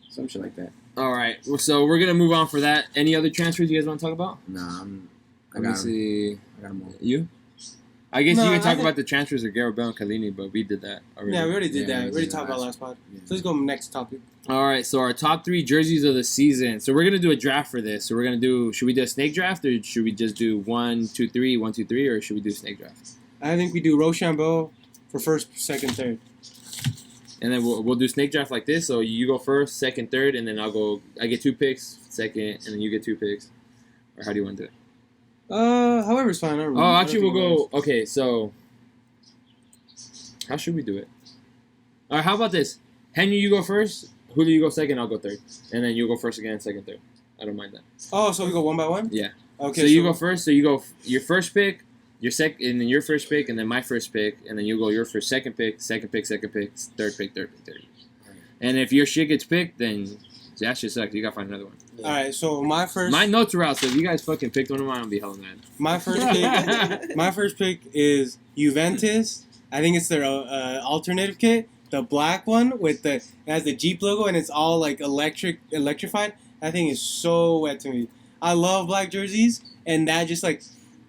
Some shit like that. All right, well, so we're gonna move on for that. Any other transfers you guys want to talk about? Nah, I Let me got him. see. I got him all. You? I guess No, you can I talk think- about the transfers of Gareth Bale and Kalini, but we did that already. Yeah, we already did Yeah, that. we We already did talked that about last- last pod. Yeah. So let's go next topic. All right, so our top 3 jerseys of the season. So we're gonna do a draft for this. So we're gonna do. Should we do a snake draft or should we just do 1, 2, 3, 1, 2, 3, or should we do a snake draft? I think we do Rochambeau for first, second, third. And then we'll do snake draft like this. So you go first, second, third, and then I get 2 picks, second, and then you get 2 picks. Or how do you want to do it? However's fine. I don't Oh, really- actually, I don't we'll think go. Okay, so how should we do it? All right, how about this? Henry, you go first. Julio, you go second. I'll go third, and then you go first again, second, third. I don't mind that. it matters. Oh, so we go one by one? Yeah. Okay. So you go first. So you go your first pick, your second, and then your first pick, and then my first pick, and then you go your first, second pick, third pick, third pick. And if your shit gets picked, then that shit sucks. You gotta find another one. All right. So my first. My notes are out, so if you guys fucking picked one of mine, I'll be hella mad. My first pick. My first pick is Juventus. I think it's their alternative kit, the black one with it has the Jeep logo and it's all like electrified. I think it's so wet to me. I love black jerseys, and that just like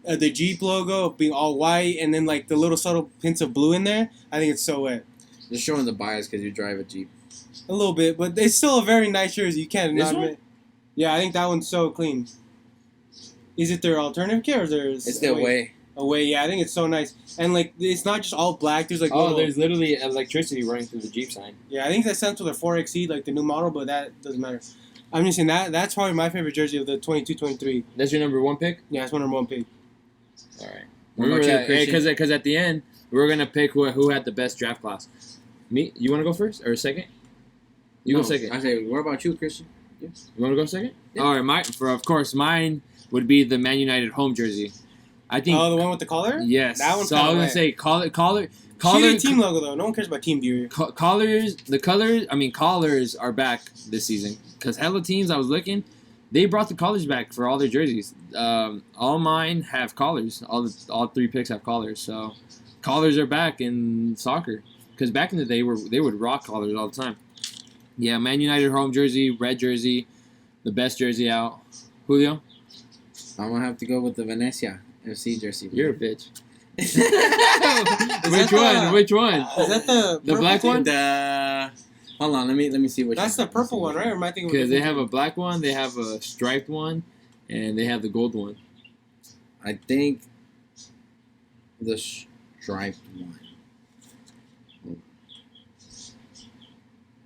the Jeep logo being all white and then like the little subtle hints of blue in there. I think it's so wet. Just showing the bias because you drive a Jeep. A little bit, but it's still a very nice jersey. You can't This not one? admit. Yeah, I think that one's so clean. Is it their alternative kit or theirs? It's their way. Away, yeah, I think it's so nice. And like, it's not just all black. There's like, little, there's literally electricity running through the Jeep sign. yeah, I think that's sent to the 4XE, like the new model, but that doesn't matter. I'm just saying that's probably my favorite jersey of the 22-23. That's your number 1 pick. Yeah, it's my number 1 pick. All right. What about Remember you, that, Christian? because at the end we're gonna pick who had the best draft class. Me? You want to go first or second? You No, go second. I say, what about you, Christian? You want to go second? Yeah. All right. Of course, mine would be the Man United home jersey. I think. Oh, the one with the collar? Yes. That one's so I was kinda gonna wet. say collar. Shitty team logo though. No one cares about team viewer. Collars. Collars are back this season because hella teams I was looking, they brought the collars back for all their jerseys. All mine have collars. All 3 picks have collars. So collars are back in soccer because back in the day they would rock collars all the time. Yeah, Man United home jersey, red jersey, the best jersey out. Julio, I'm going to have to go with the Venezia FC jersey. you're a bitch. Is that Which one? Is that the The black purple one? The, hold on, let me see which That's one. the purple one, right? Or am I thinking? Because they have a black one, they have a striped one, and they have the gold one. I think the striped one.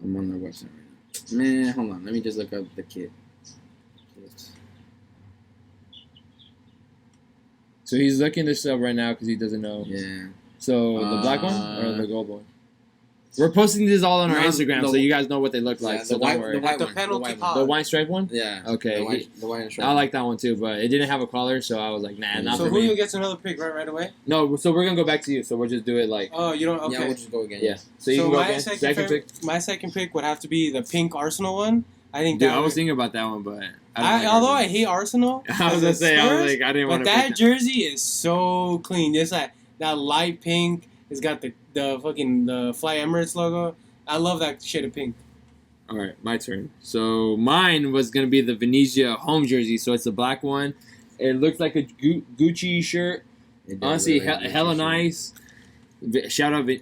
I'm on their website right now. Man, hold on. Let me just look up the kit. So he's looking this up right now because he doesn't know. Yeah. So the black one or the gold one? We're posting these all on our No, Instagram, so you guys know what they look like. Yeah, so the don't white, worry. the white The one. penalty the white pod. one. The wine stripe one? Yeah. Okay. The white and striped. I like that one too, but it didn't have a collar, so I was like, nah, not So for Julio me. gets another pick right away. No, so we're gonna go back to you. So we'll just do it like, Oh, you don't. Okay. Yeah, we'll just go again. yeah. So you can go my again. Second pick. My second pick would have to be the pink Arsenal one. I think Dude, that. I was thinking about that one, but Although I hate Arsenal, I was gonna say, I was like, I didn't want but to. that jersey is so clean. Just that light pink. It's got the Fly Emirates logo. I love that shade of pink. All right, my turn. So mine was gonna be the Venezia home jersey. So it's the black one. It looks like a Gucci shirt. It does Honestly, look like a hella Gucci nice. Shout out, I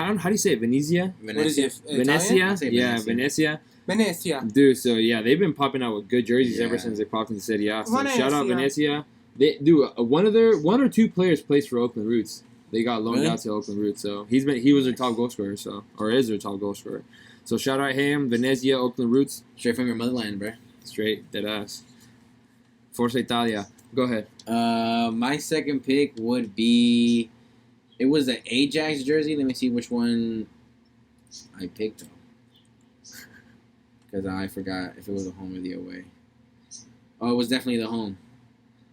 don't know how do you say it? Venezia. shirt. What is it? Venezia. I'd say Yeah, Venezia. Venezia. Venezia. Dude, so yeah, they've been popping out with good jerseys ever Yeah. since they popped into Serie A. So shout out Venezia. Venezia. They do one or two players plays for Oakland Roots. They got loaned Really? out to Oakland Roots, so he was their top goal scorer, or is their top goal scorer. So shout out him, Venezia, Oakland Roots, Straight from your motherland, bro. straight dead ass. Forza Italia. Go ahead. My second pick would be. It was the Ajax jersey. Let me see which one I picked though, because I forgot if it was the home or the away. Oh, it was definitely the home.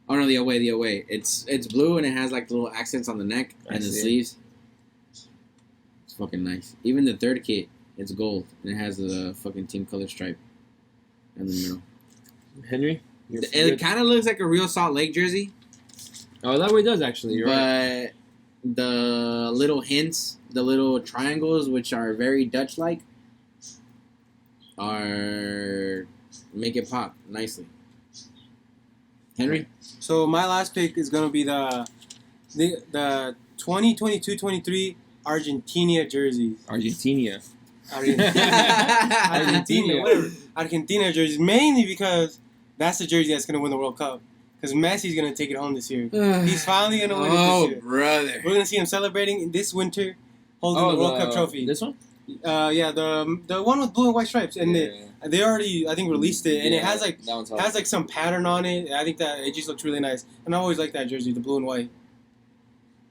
Oh no, the away, the away. It's blue and it has like little accents on the neck and the see it. sleeves. It's fucking nice. Even the third kit, it's gold and it has the fucking team color stripe in the middle. Henry. It kind of looks like a real Salt Lake jersey. Oh, that way it does actually. You're right. But the little hints, the little triangles, which are very Dutch-like, make it pop nicely. Henry? So my last pick is gonna be the 2022-23 Argentina jerseys. Argentina. Argentina jerseys, mainly because that's the jersey that's gonna win the World Cup. Because Messi's gonna take it home this year. He's finally gonna win it this year. Oh, brother! We're gonna see him celebrating this winter, holding the World Cup trophy. This one? Yeah, the one with blue and white stripes, and they already I think released it, and it has like some pattern on it. I think that it just looks really nice, and I always like that jersey, the blue and white.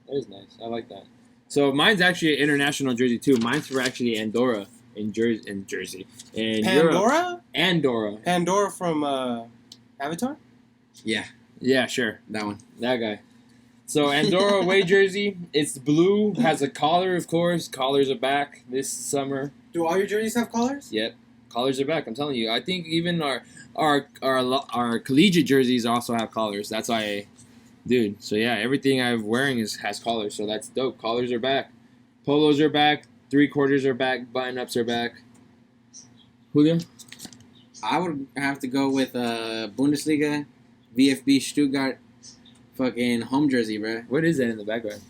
That is nice. I like that. So mine's actually an international jersey too. Mine's for actually Andorra in Jersey. In Pandora? Europe. Andorra. Pandora from Avatar? Yeah. Yeah, sure. That one. That guy. So Andorra away jersey. It's blue. Has a collar, of course. Collars are back this summer. Do all your jerseys have collars? Yep. Collars are back. I'm telling you. I think even our collegiate jerseys also have collars. That's why, dude. So yeah, everything I'm wearing has collars. So that's dope. Collars are back. Polos are back. 3/4 are back. Button-ups are back. Julio? I would have to go with Bundesliga, VfB Stuttgart, fucking home jersey, bro. What is that in the background?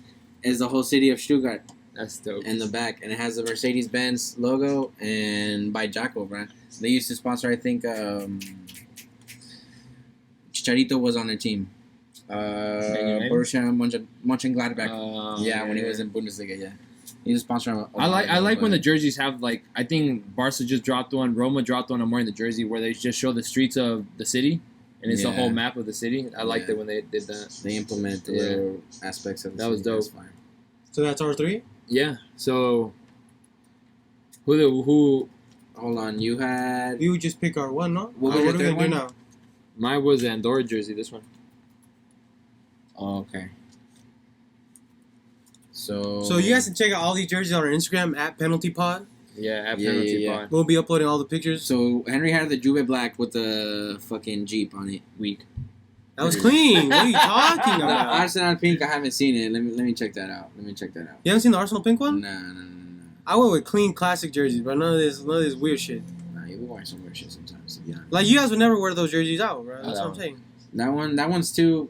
It's the whole city of Stuttgart That's dope. in the back, and it has the Mercedes-Benz logo and by Jocko, bro. They used to sponsor, I think, Chicharito was on their team. Borussia Mönchengladbach. When he was in Bundesliga, yeah. He was sponsoring. I like when the jerseys have, like, I think Barca just dropped one, Roma dropped one. I'm wearing the jersey where they just show the streets of the city, and it's the whole map of the city. I liked it when they did that. They implement the little aspects of the city. That was dope. So that's our three? Yeah. So who? Hold on, you had. You would just pick our one, no? What was your third one? Now? Mine was the Andorra jersey. This one. Oh, okay. So you guys can check out all these jerseys on our Instagram at PenaltyPod. Yeah, at PenaltyPod. We'll be uploading all the pictures. So Henry had the Juve black with the fucking Jeep on it. Weak. That was clean. What are you talking about? Arsenal pink. I haven't seen it. Let me check that out. You haven't seen the Arsenal pink one? No. I went with clean classic jerseys, bro. None of this weird shit. Nah, you wear some weird shit sometimes. To be honest. Like you guys would never wear those jerseys out, bro. That's what I'm saying. That one's too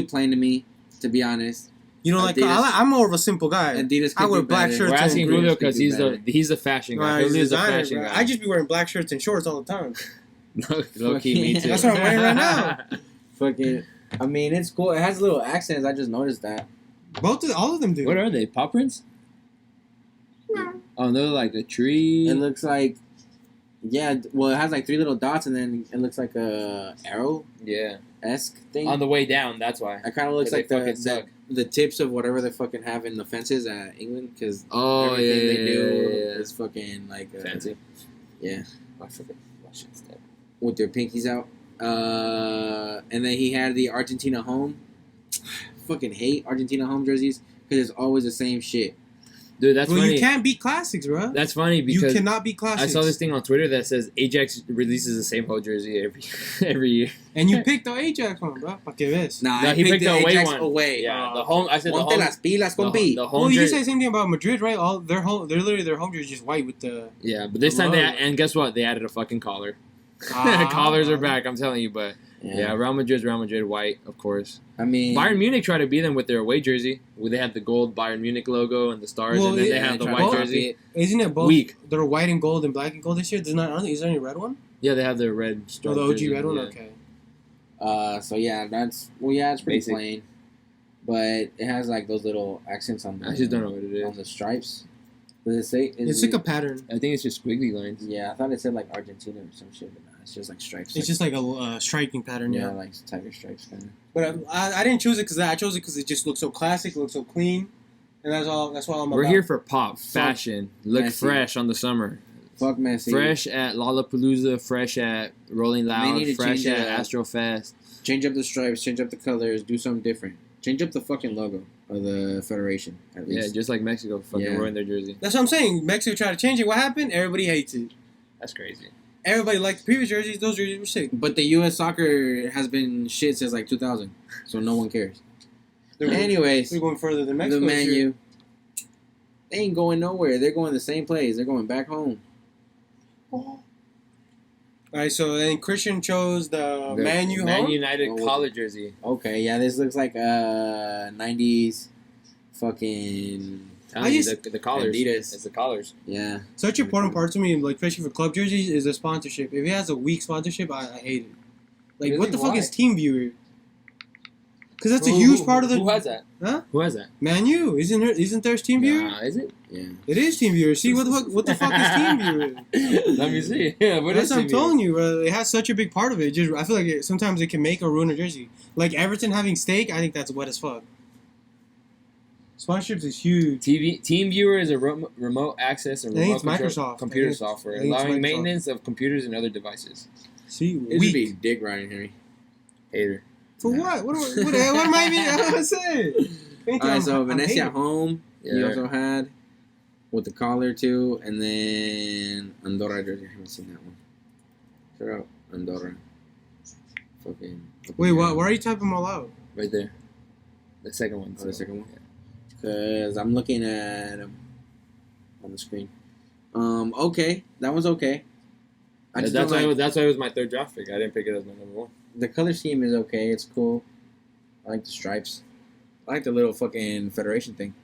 plain to me. To be honest. You know, like I'm more of a simple guy. Adidas I wear black shirts. We're asking Julio because he's the fashion guy. Julio's the fashion guy. I just be wearing black shirts and shorts all the time. Low key, me too. That's what I'm wearing right now. Fucking. I mean, it's cool. It has little accents. I just noticed that. All of them do. What are they? Paw prints? No. Oh, they're like a tree. It looks like. Yeah, well, it has like 3 little dots, and then it looks like a arrow. Yeah. Esque thing. On the way down, that's why. It kind of looks like the tips of whatever they fucking have in the fences at England, because everything they do is fucking like fancy. Yeah. I forget. With their pinkies out. And then he had the Argentina home. Fucking hate Argentina home jerseys because it's always the same shit. Dude, that's funny. You can't beat classics, bro. That's funny because you cannot beat classics. I saw this thing on Twitter that says Ajax releases the same whole jersey every year. And you picked the Ajax one, bro. Pa que ves? Nah, he picked the away one. Away. Yeah, the home. I said the home. Las pilas, compi. The home. Well, you say the same thing about Madrid, right? All their home jersey is just white with the. Yeah, but this time and guess what? They added a fucking collar. Collars are back. I'm telling you, but. Yeah, Real Madrid, white, of course. I mean, Bayern Munich tried to beat them with their away jersey, where they had the gold Bayern Munich logo and the stars, and then they had the white jersey. Isn't it both? Weak. They're white and gold and black and gold this year. Is there any red one? Yeah, they have the red. Oh, the OG jersey, red one. Yeah. Okay. So yeah, it's pretty plain, but it has like those little accents on. I just don't know what it is on the stripes. Does it say? It's like a pattern. I think it's just squiggly lines. Yeah, I thought it said like Argentina or some shit, but no, it's just like stripes. It's just like a striking pattern. Yeah, like tiger stripes kind of. But I didn't choose it because I chose it because it just looks so classic, it looks so clean, and that's all I'm about. We're here for pop, fashion, look fresh on the summer. Fuck Messi. Fresh at Lollapalooza, fresh at Rolling Loud, fresh at Astrofest. Change up the stripes, change up the colors, do something different. Change up the fucking logo of the federation, at least. Yeah, just like Mexico fucking wearing their jersey. That's what I'm saying. Mexico tried to change it. What happened? Everybody hates it. That's crazy. everybody liked the previous jerseys. Those jerseys were sick. But the U.S. soccer has been shit since like 2000, so no one cares. Anyways, they're going further than Mexico. The Man U, they ain't going nowhere. They're going the same place. They're going back home. All right, so then Christian chose the Man U Man home? United collar jersey. Okay, yeah, this looks like a 90s fucking... The collars. Adidas. It's the collars. Yeah. Such an important part to me, like especially for club jerseys, is the sponsorship. If it has a weak sponsorship, I hate it. Like, Really? what the fuck Why? is Team Viewer? Because that's a huge part of the... Who has that? Huh? Who has that? Man U. Isn't there Team Viewer? Nah, is it? Yeah. It is Team Viewer. See, what the fuck is Team Viewer? Let me see. Yeah, what That's is what I'm Team telling you, bro. It has such a big part of it. Just I feel like sometimes it can make or ruin a jersey. Like Everton having steak, I think that's wet as fuck. Sponsorships is huge. Team Viewer is a remote access and I think remote it's control Microsoft. computer I think software, it's allowing Microsoft. maintenance of computers and other devices. See, It should be weak. Dick Ryan Henry. Hater. For what? What am I even saying? Alright, so Venezia home. He Yeah. also had with the collar too, and then Andorra jersey. I haven't seen that one. Shout out Andorra. Fucking. Wait, why are you typing them all out? Right there. The second one. Oh, the second one. Because I'm looking at them on the screen. Okay, that one's okay. That's why it was my third draft pick. I didn't pick it as my number one. The color scheme is okay. It's cool. I like the stripes. I like the little fucking federation thing.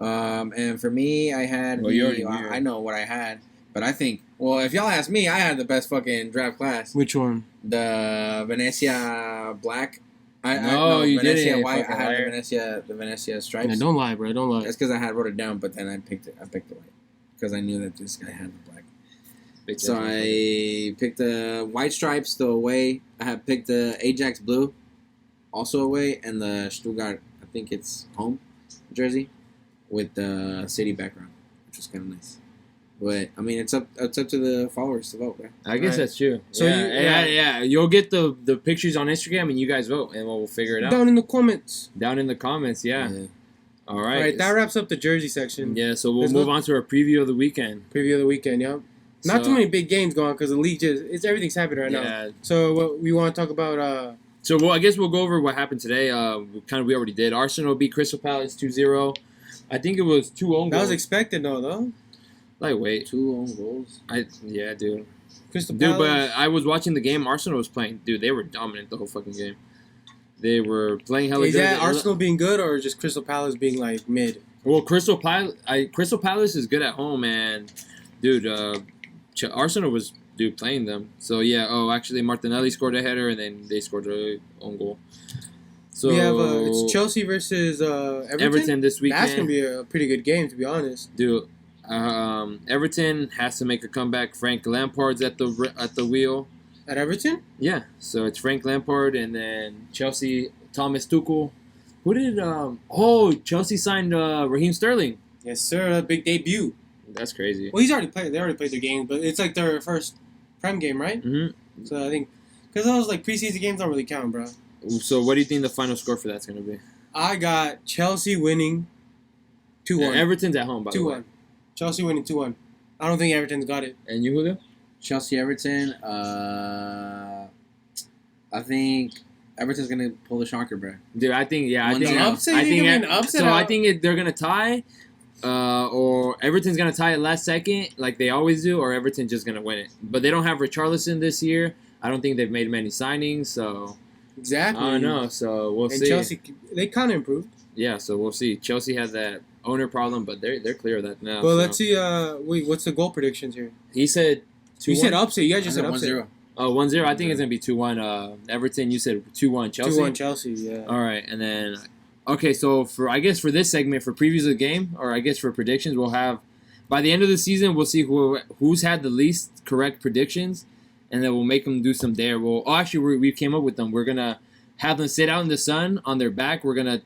And for me, I had. Well, you already knew. I know what I had, but I think. Well, if y'all ask me, I had the best fucking draft class. Which one? The Venezia black. You Venezia didn't. white. I Fucking had liar. the Venezia stripes. Yeah, don't lie, bro. Don't lie. That's because I had wrote it down, but then I picked it. I picked the white because I knew that this guy had the black. So I picked the white stripes, the away. I had picked the Ajax blue, also away, and the Stuttgart, I think it's home jersey, with the city background, which was kind of nice. But I mean, it's up to the followers to vote, right? I guess that's true. So yeah. You'll get the pictures on Instagram, and you guys vote, and we'll figure it out Down in the comments. down in the comments. Yeah. All right. All right, that wraps up the jersey section. Yeah. So we'll There's move no- on to our preview of the weekend. Preview of the weekend, yeah. Not So- too many big games going because the league everything's happening right now. Yeah. So what we want to talk about? So I guess we'll go over what happened today. We already did. Arsenal beat Crystal Palace 2-0. I think it was 2 own That goals. was expected though. Like, wait. 2 own goals. Dude. Crystal Dude, Palace. but I was watching the game Arsenal was playing. Dude, they were dominant the whole fucking game. They were playing hella Is good. that Arsenal being good or just Crystal Palace being like mid? Well, Crystal Palace is good at home, and dude, Arsenal was playing them. So yeah. Oh, actually, Martinelli scored a header, and then they scored their own goal. So We have it's Chelsea versus Everton. this weekend. That's gonna be a pretty good game, to be honest. Dude, Everton has to make a comeback. Frank Lampard's at the wheel. At Everton? Yeah, so it's Frank Lampard, and then Chelsea, Thomas Tuchel. Who did? Chelsea signed Raheem Sterling. Yes, sir. A big debut. That's crazy. Well, he's already played. They already played their games, but it's like their first Prem game, right? Mm-hmm. So I think because those like preseason games don't really count, bro. So what do you think the final score for that's going to be? I got Chelsea winning 2-1. Yeah, Everton's at home, by the way. 2-1. Chelsea winning 2-1. I don't think Everton's got it. And you, Julio? Chelsea Everton. I think Everton's gonna pull the shocker, bro. Dude, I think upset? I You think think an upset so. I out? think they're gonna tie, or Everton's gonna tie it last second, like they always do, or Everton's just gonna win it. But they don't have Richarlison this year. I don't think they've made many signings, so Exactly. I don't know. So we'll And see. Chelsea, they kind of improved. Yeah, so we'll see. Chelsea has that owner problem, but they're clear of that now. Well, so. let's see. Wait, what's the goal predictions here? He said 2-1. You said upset. You guys just I said said upset. 1-0. Oh, 1-0. I think it's gonna be 2-1. Everton. You said 2-1. Chelsea. 2-1 Chelsea. Yeah. All right, and then okay, so for this segment for previews of the game, or I guess for predictions, we'll have by the end of the season we'll see who's had the least correct predictions, and then we'll make them do some dare. We came up with them. We're gonna have them sit out in the sun on their back. We're gonna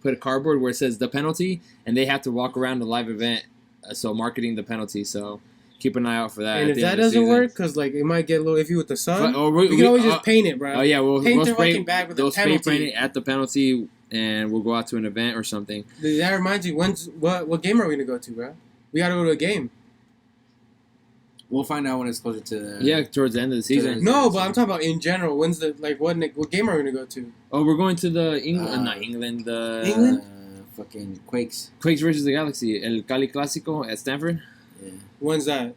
put a cardboard where it says the penalty, and they have to walk around the live event. So marketing the penalty. So keep an eye out for that. And if that doesn't work, because like it might get a little iffy with the sun, we can always just paint it, bro. Oh yeah, we'll paint the spray, fucking bag with they'll a penalty. spray paint it at the penalty, and we'll go out to an event or something. That reminds you, what game are we gonna go to, bro? We gotta go to a game. We'll find out when it's closer to the... Yeah, towards the end of the season. No, but I'm talking about in general. When's the what game are we gonna go to? Oh, we're going to the England, not England, the England? Fucking Quakes. Quakes versus the Galaxy, El Cali Clásico at Stanford. Yeah. When's that?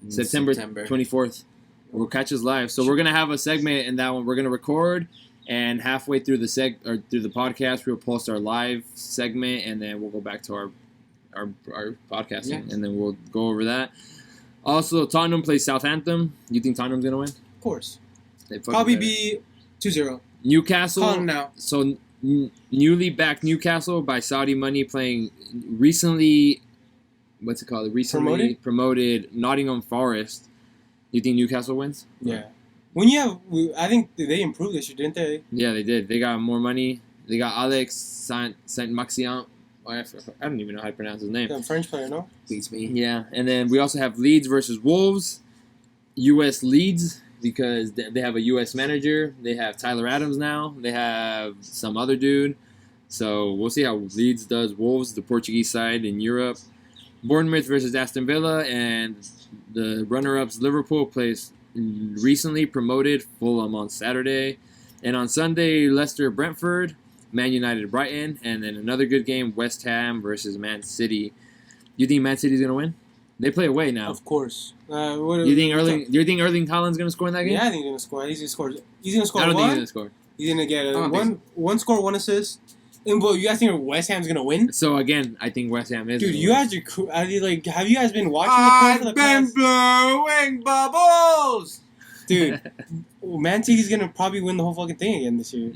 September 24th. We'll catch us live. So we're gonna have a segment in that one. We're gonna record, and halfway through the through the podcast, we'll post our live segment, and then we'll go back to our podcasting, and then we'll go over that. Also, Tottenham plays Southampton. You think Tottenham's gonna win? Of course. Probably be 2-0. Newcastle. Calling now. So newly backed Newcastle by Saudi money playing recently. What's it called? Recently promoted Nottingham Forest. You think Newcastle wins? Yeah. When you have, I think they improved this year, didn't they? Yeah, they did. They got more money. They got Alex Saint-Maximin. I don't even know how to pronounce his name. The French player, no? Beats me. Yeah, and then we also have Leeds versus Wolves. U.S. Leeds, because they have a U.S. manager. They have Tyler Adams now. They have some other dude. So we'll see how Leeds does. Wolves, the Portuguese side in Europe. Bournemouth versus Aston Villa, and the runner-ups Liverpool plays recently promoted Fulham on Saturday. And on Sunday, Leicester Brentford, Man United Brighton, and then another good game, West Ham versus Man City. You think Man City's gonna win? They play away now. Of course. You think Erling Haaland's gonna score in that game? Yeah, I think he's gonna score. He's gonna score. He's gonna score. I don't think he's gonna score. He's gonna get one score, one assist. And well, you guys think West Ham's gonna win? So again, I think West Ham is. Dude, you guys are like, have you guys been watching the past? blowing bubbles. Dude, Man City's gonna probably win the whole fucking thing again this year.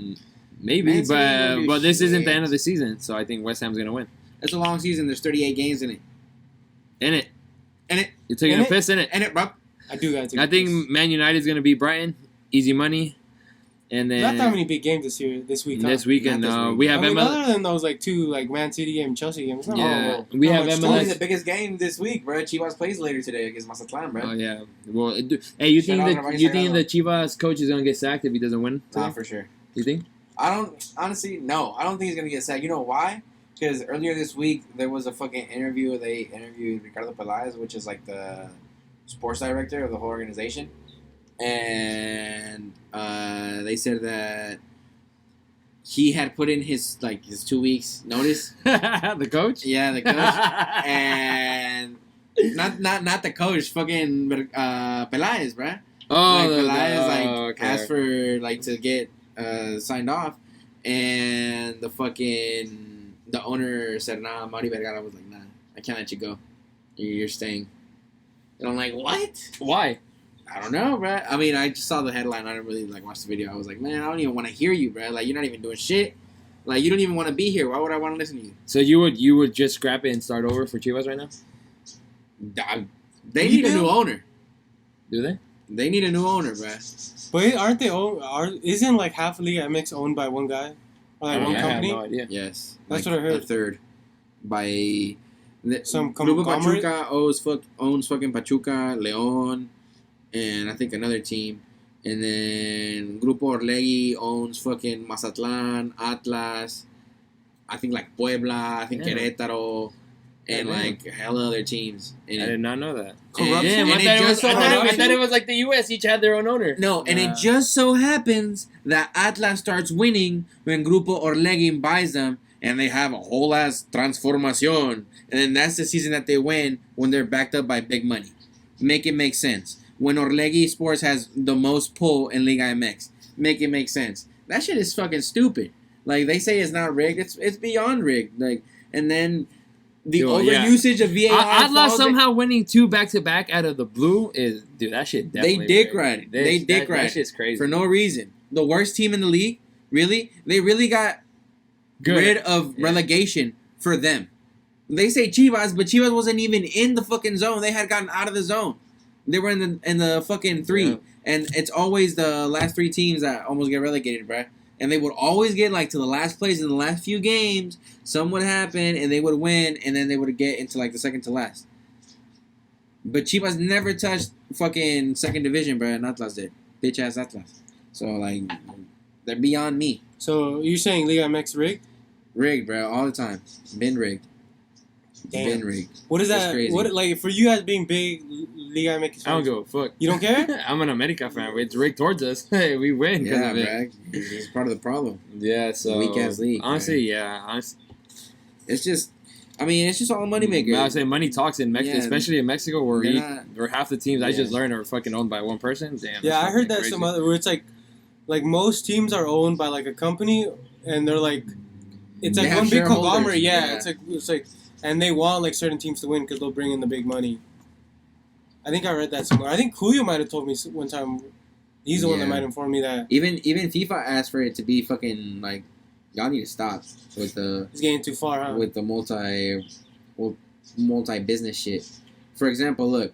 Maybe, but this isn't the end of the season, so I think West Ham's gonna win. It's a long season. There's 38 games in it. In it. You're taking In a it? piss in it. In it, bro. I do gotta take I think Man United's gonna beat Brighton, easy money, and then not that many big games this week. Huh? this weekend. Not this week. We have MLS. other than those like two like Man City game, Chelsea game. It's not Yeah, all, we have much MLS. Only the biggest game this week, bro. Chivas plays later today against Mazatlan, bro. Oh yeah. Well, hey, you think the Chivas coach is gonna get sacked if he doesn't win? Nah, for sure. You think? I don't honestly. No, I don't think he's gonna get sacked. You know why? Because earlier this week there was a fucking interview. They interviewed Ricardo Peláez, which is like the sports director of the whole organization, and they said that he had put in his 2 weeks notice. The coach? Yeah, the coach, and not the coach. Fucking Peláez, bruh. Oh, Peláez asked for to get signed off, and the owner said, "Nah." Mauri Vergara was like, "Nah, I can't let you go. You're staying." And I'm like, "What? Why? I don't know, bro. I mean, I just saw the headline. I didn't really watch the video. I was like, man, I don't even want to hear you, bro. Like, you're not even doing shit. Like, you don't even want to be here. Why would I want to listen to you? So you would just scrap it and start over for Chivas right now? They need a new owner. Do they? They need a new owner, bro. But aren't they isn't like half Liga MX owned by one guy? Or like one company? I have no idea. Yes. That's what I heard. A third. By Some Grupo conglomerate? Pachuca owns fucking Pachuca, León, and I think another team. And then Grupo Orlegui owns fucking Mazatlan, Atlas, I think Puebla, I think Querétaro, and hella other teams. And I did not know that. Corruption? Damn, I thought it was like the U.S. Each had their own owner. No, and it just so happens that Atlas starts winning when Grupo Orlegui buys them, and they have a whole ass transformación. And then that's the season that they win when they're backed up by big money. Make it make sense. When Orlegui Sports has the most pull in Liga MX. Make it make sense. That shit is fucking stupid. Like, they say it's not rigged. It's beyond rigged. Like, and then the overusage of VAR. Atlas somehow winning 2 back-to-back out of the blue is, dude, that shit definitely. They dick ride. They dick ride. That shit's crazy. For no reason. The worst team in the league, really? They really got rid of relegation for them. They say Chivas, but Chivas wasn't even in the fucking zone. They had gotten out of the zone. They were in the fucking 3, and it's always the last 3 teams that almost get relegated, bruh. And they would always get to the last place in the last few games. Something would happen, and they would win, and then they would get into the second to last. But Chivas never touched fucking second division, bruh, and Atlas did. Bitch ass Atlas. So they're beyond me. So you're saying Liga MX rigged? Rigged, bro, all the time. Been rigged. Damn. Been rigged. What is It's that? crazy. What like for you guys being big Liga MX fans? I don't give a fuck. You don't care? I'm an America fan. It's rigged towards us. Hey, we win because Yeah, of it. Brad. It's part of the problem. Yeah, so Weak-ass league, honestly, yeah. Honestly, It's just, I mean, it's just all moneymaker. I say money talks in Mexico, Yeah, especially in Mexico, where they're not- half the teams I Yeah. just learned are fucking owned by one person. Damn. Yeah, that's I heard fucking that crazy. some other where it's like most teams are owned by like a company, and they're like, it's like They one have big shareholders, conglomerate. Yeah, yeah. it's like, and they want like certain teams to win because they'll bring in the big money. I think I read that somewhere. I think Julio might have told me one time. He's the one that Yeah. might inform me that Even FIFA asked for it to be fucking like, y'all need to stop with the he's getting too far, huh? with the multi business shit. For example, look,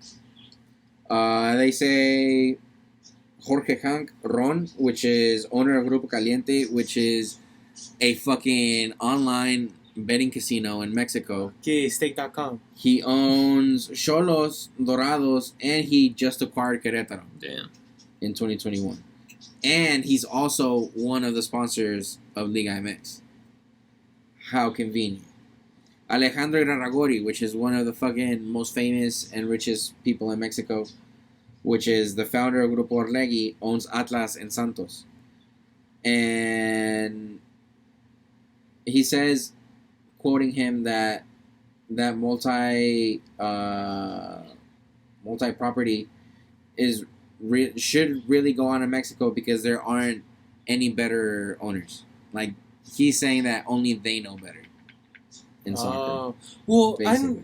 they say Jorge Hank Ron, which is owner of Grupo Caliente, which is a fucking online betting casino in Mexico. Okay, stake.com. He owns Xolos, Dorados, and he just acquired Querétaro Damn. in 2021. And he's also one of the sponsors of Liga MX. How convenient. Alejandro Irarragorri, which is one of the fucking most famous and richest people in Mexico, which is the founder of Grupo Orlegui, owns Atlas and Santos. And he says, quoting him, that multi property is should really go on in Mexico because there aren't any better owners. Like, he's saying that only they know better in soccer, Well, basically.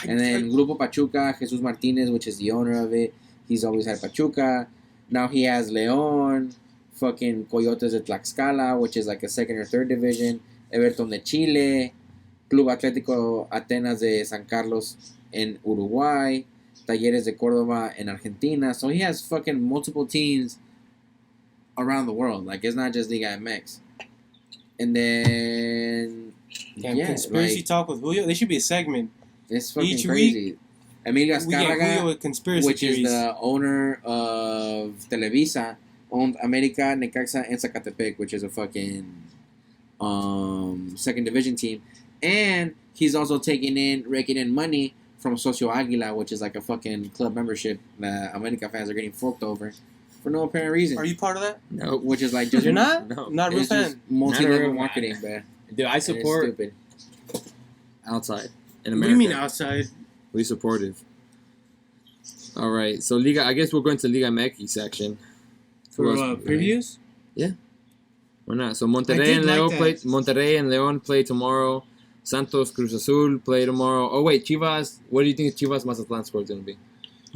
And then Grupo Pachuca, Jesus Martinez, which is the owner of it, he's always had Pachuca. Now he has León, fucking Coyotes de Tlaxcala, which is like a second or third division, Everton de Chile, Club Atlético Atenas de San Carlos in Uruguay, Talleres de Córdoba in Argentina. So he has fucking multiple teams around the world. Like, it's not just Liga MX. And then, Damn, yeah, conspiracy like, talk with Julio. They should be a segment. it's fucking each crazy. Emilio We get Julio Azcárraga, with conspiracy which theories. is the owner of Televisa, owned América, Necaxa, and Zacatepec, which is a fucking second division team. And he's also raking in money from Socio Águila, which is like a fucking club membership that América fans are getting forked over for no apparent reason. Are you part of that? No. Which is like just You're not? No. I'm not a real it's just fan. multi-level Not a real marketing, fan. man. Dude, I support Stupid. outside in What America. do you mean outside? We supportive. All right, so Liga. I guess we'll go into Liga MX section. For Who else? previews? Why not? So I Monterrey did and like León that. play. Monterrey and León play tomorrow. Santos Cruz Azul play tomorrow. Oh wait, Chivas. What do you think Chivas Mazatlan score is gonna be?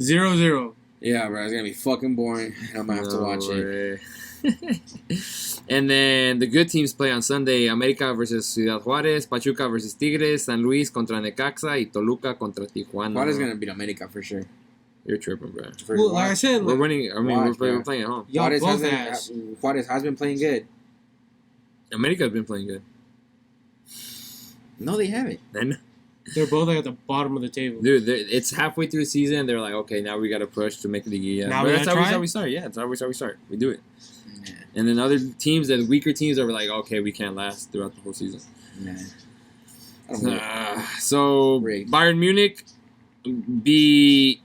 0-0. Yeah, bro, it's gonna be fucking boring. I'm gonna have to watch it. it. And then the good teams play on Sunday: América versus Ciudad Juárez, Pachuca versus Tigres, San Luis contra Necaxa, y Toluca contra Tijuana. Juárez is gonna beat America for sure. You're tripping, bro. For Well, like I watch. said, We're winning. I mean, Watch, we're bro. playing at home. y'all Juárez both hasn't- ass. Juárez has been playing good. America's been playing good. No, they haven't. And They're both like at the bottom of the table. dude, it's halfway through the season. They're like, okay, now we got to push to make the league. Now But we that's gotta how try? we start. Yeah, that's how we start. We do it. Nah, And then other teams, the weaker teams, are like, okay, we can't last throughout the whole season. nah. I don't know. So Rigged. Bayern Munich beat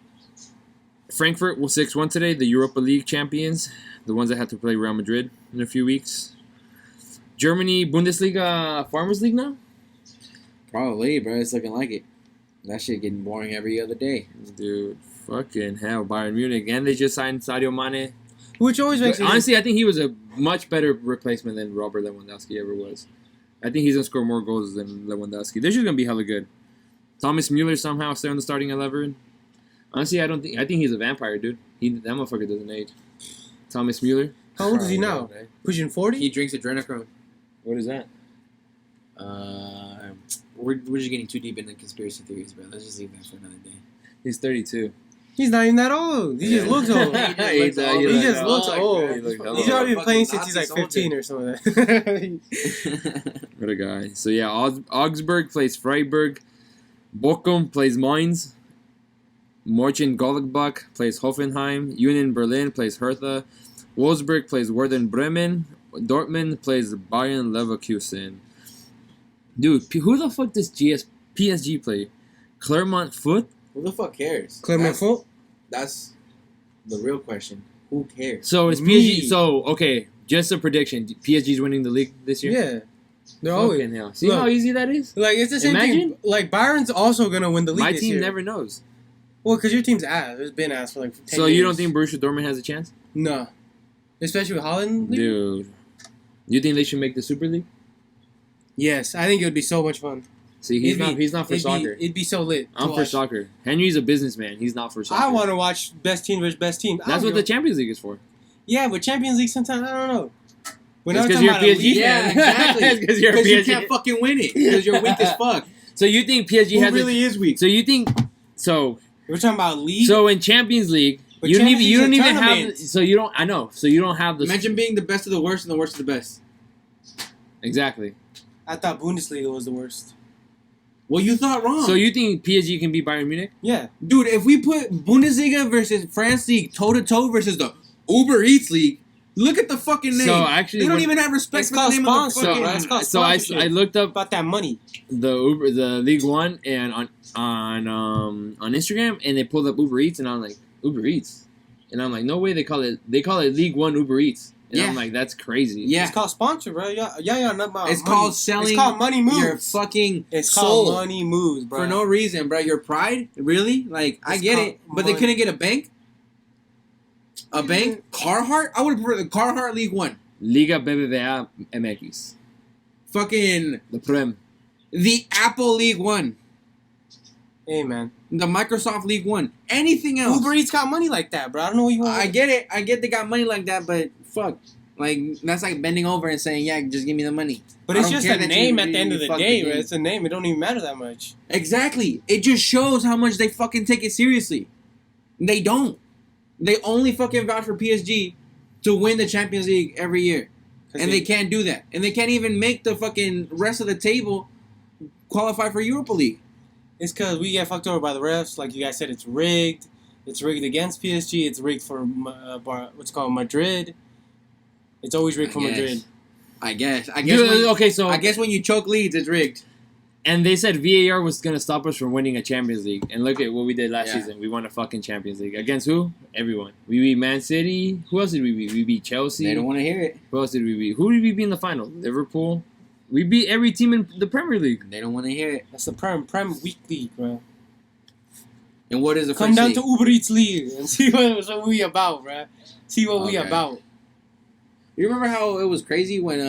Frankfurt 6-1 today. The Europa League champions, the ones that have to play Real Madrid in a few weeks. Germany Bundesliga Farmers League now. Probably, bro. It's looking like it. That shit getting boring every other day. Dude, fucking hell, Bayern Munich, and they just signed Sadio Mane. Which always makes me Honestly, I think he was a much better replacement than Robert Lewandowski ever was. I think he's gonna score more goals than Lewandowski. They're just gonna be hella good. Thomas Mueller somehow stay on the starting 11. Honestly, I think he's a vampire, dude. That motherfucker doesn't age. Thomas Mueller. How old is he Probably, now? man. Pushing 40? He drinks adrenochrome. What is that? We're just getting too deep into conspiracy theories, bro. Let's just leave that for another day. He's 32. He's not even that old. He just looks old. He just looks old. He looks old. He's already been Fucking playing since he's like Nazi 15 or something like that. What a guy. So yeah, Augsburg plays Freiburg. Bochum plays Mainz. Mönchengladbach plays Hoffenheim. Union Berlin plays Hertha. Wolfsburg plays Werder Bremen. Dortmund plays Bayern Leverkusen. Dude, who the fuck does PSG play? Clermont Foot? Who the fuck cares? Clement Foot? That's the real question. Who cares? So it's Me. PSG. So, okay, just a prediction. PSG's winning the league this year? Yeah. They're always. Fucking hell. See Look. how easy that is? Like, it's the same Imagine. thing. Like, Bayern's also going to win the league My this team year. never knows. Well, because your team's ass. It's been ass for like 10 So years. you don't think Borussia Dortmund has a chance? No. Especially with Holland? League? Dude. You think they should make the Super League? Yes. I think it would be so much fun. See, he's not for soccer. It'd be so lit. I'm to for watch. soccer. Henry's a businessman. He's not for soccer. I want to watch best team versus best team. That's what the Champions League is for. Yeah, but Champions League sometimes, I don't know. We're It's not 'cause talking you're about a PSG league. Yeah, exactly. It's 'cause you're Because you PSG. can't fucking win it. Because you're weak as fuck. So you think PSG Who has really is weak? So you think so We're talking about league. so in Champions League But you don't Champions even League's a have tournament. so you don't I know. So you don't have the Imagine being the best of the worst and the worst of the best. Exactly. I thought Bundesliga was the worst. Well, you thought wrong. So you think PSG can beat Bayern Munich? Yeah. Dude, if we put Bundesliga versus France League toe-to-toe versus the Uber Eats League, look at the fucking name. So actually they don't when- even have respect It's for the called name of the sponsor, fucking... bro. It's called So I sponsorship. looked up About that money. the League One and on Instagram and they pulled up Uber Eats and I'm like Uber Eats and I'm like no way they call it League One Uber Eats and Yeah. I'm like that's crazy. Yeah. It's called sponsor, bro. Yeah, not about It's money. called selling It's called money moves. your fucking It's soul called money moves, bro. for no reason, bro. Your pride? Really? Like, I It's get called it. But they money. couldn't get a bank? A bank? Carhartt? I would prefer the Carhartt League One. Liga BBVA MX. Fucking The Prem. the Apple League One. Hey, man. The Microsoft League One. Anything else. Uber Eats got money like that, bro. I don't know what you want. I get it. I get they got money like that, but fuck. Like, that's like bending over and saying, yeah, just give me the money. But I it's don't just care a that name you at the end of the fucked day, the bro. game. It's a name. It don't even matter that much. Exactly. It just shows how much they fucking take it seriously. They don't. They only fucking vouch for PSG to win the Champions League every year. And they can't do that. And they can't even make the fucking rest of the table qualify for Europa League. It's because we get fucked over by the refs. Like you guys said, it's rigged. It's rigged against PSG. It's rigged for what's it called Madrid. It's always rigged for Madrid. I guess. Dude, okay, so I guess when you choke leads, it's rigged. and they said VAR was gonna stop us from winning a Champions League, and look at what we did last Yeah. season. We won a fucking Champions League against who? Everyone. We beat Man City. Who else did we beat? We beat Chelsea. They don't want to hear it. Who else did we beat? Who did we beat in the final? Liverpool. We beat every team in the Premier League. They don't want to hear it. That's the Prem Week League, bro. And what is the Come French down league? to Uber Eats League and see what we about, bro. See what we Okay. about. You remember how it was crazy when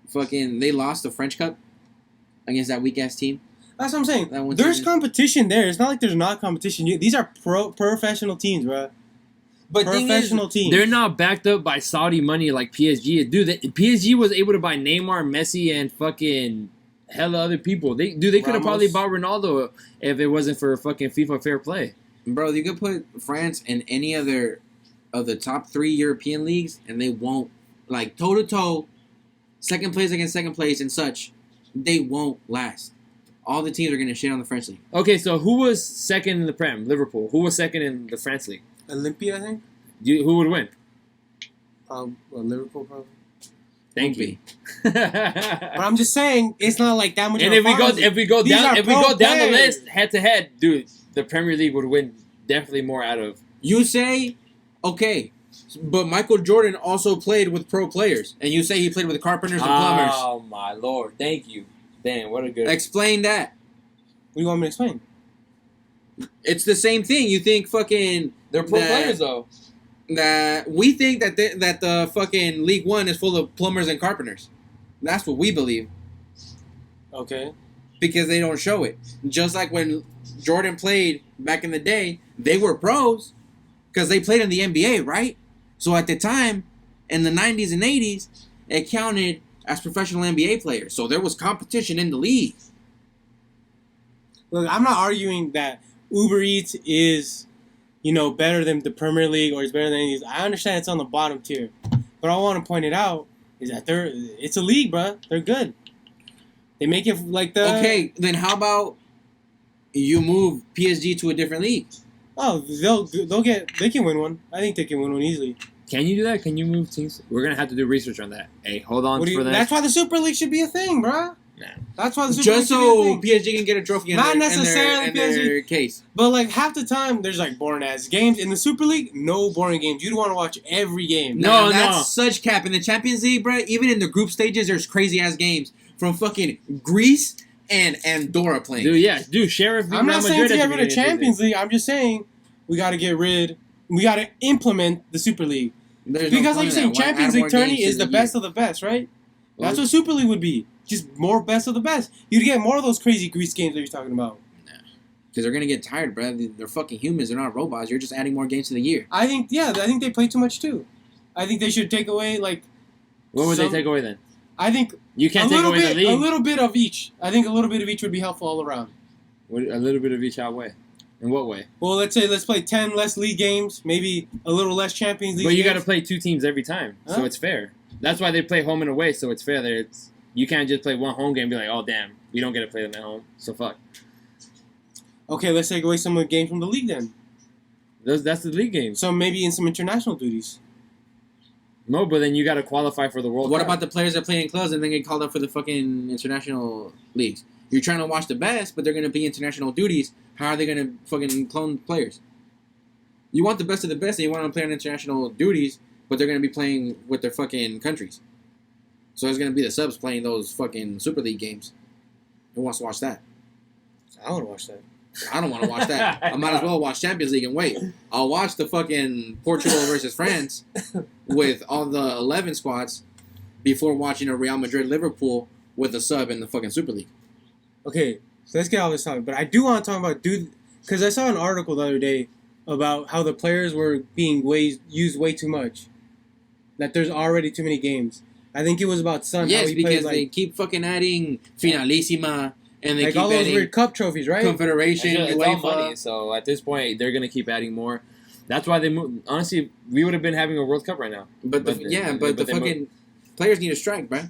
fucking they lost the French Cup against that weak ass team? That's what I'm saying. That one There's season. competition there. It's not like there's not competition. These are professional teams, bro. But Professional teams. They're not backed up by Saudi money like PSG. Dude, PSG was able to buy Neymar, Messi, and fucking hella other people. They could have probably bought Ronaldo if it wasn't for fucking FIFA Fair Play. Bro, you could put France in any other of the top 3 European leagues, and they won't, like, toe-to-toe, second place against second place and such, they won't last. All the teams are going to shit on the French league. Okay, so who was second in the Prem? Liverpool. Who was second in the France league? Olympia, I think. Who would win? Liverpool, probably. Thank Won't you. But I'm just saying, it's not like that much. And of a if we finals. go These down are pro the players. list head to head, dude, the Premier League would win definitely more out of. You say, okay, but Michael Jordan also played with pro players, and you say he played with carpenters and plumbers. Oh my lord! Thank you. Damn, what a good. Explain that. What do you want me to explain? It's the same thing. You think fucking... They're pro that- players though. That we think that that the fucking League One is full of plumbers and carpenters. That's what we believe. Okay. Because they don't show it. Just like when Jordan played back in the day, they were pros because they played in the NBA, right? So at the time, in the 90s and 80s, it counted as professional NBA players. So there was competition in the league. Look, I'm not arguing that Uber Eats is, better than the Premier League or is better than any of these. I understand it's on the bottom tier. But I want to point it out is that it's a league, bro. They're good. They make it like the... Okay, then how about you move PSG to a different league? Oh, they can win one. I think they can win one easily. Can you do that? Can you move teams? We're gonna have to do research on that. Hey, hold on for that. That's why the Super League should be a thing, bro. That's why the Super Just League so should be a thing. PSG can get a trophy in Not their, necessarily in their PSG. case. But like half the time, there's like boring ass games in the Super League. No boring games. You'd want to watch every game. No, that's such cap. In the Champions League, bro, even in the group stages, there's crazy ass games from fucking Greece and Andorra playing. Dude, Sheriff. I'm not saying to get rid of Champions League. I'm just saying we got to implement the Super League. There's Because no like you're saying, Champions League tourney is the best year. of the best, right? That's what Super League would be. Just more best of the best. You'd get more of those crazy Greece games that you're talking about. Because they're going to get tired, bro. They're fucking humans. They're not robots. You're just adding more games to the year. I think they play too much too. I think they should take away like. What would they take away then? I think you can't take away the league. A little bit of each. I think a little bit of each would be helpful all around. A little bit of each how way? In what way? Well, let's play 10 less league games, maybe a little less Champions League. But you games. got to play 2 teams every time, so it's fair. That's why they play home and away, so it's fair. You can't just play one home game and be like, oh damn, we don't get to play them at home, so fuck. Okay, let's take away some of the games from the league then. That's the league games. So maybe in some international duties. No, but then you got to qualify for the World Cup. What about the players that play in clubs and then get called up for the fucking international leagues? You're trying to watch the best, but they're going to be international duties. How are they going to fucking clone players? You want the best of the best, and you want them to play on international duties, but they're going to be playing with their fucking countries. So it's going to be the subs playing those fucking Super League games. Who wants to watch that? I want to watch that. I don't want to watch that. I might as well watch Champions League and wait. I'll watch the fucking Portugal versus France with all the 11 squads before watching a Real Madrid-Liverpool with a sub in the fucking Super League. Okay, so let's get all this talking. But I do want to talk about because I saw an article the other day about how the players were being used way too much. That there's already too many games. I think it was about Son. Yes, how he because played, they keep fucking adding Finalissima and they like keep all those adding weird cup trophies, right? Confederation, It's all UEFA. money, so at this point, they're going to keep adding more. That's why they moved. Honestly, we would have been having a World Cup right now. But the fucking players need a strike, bro.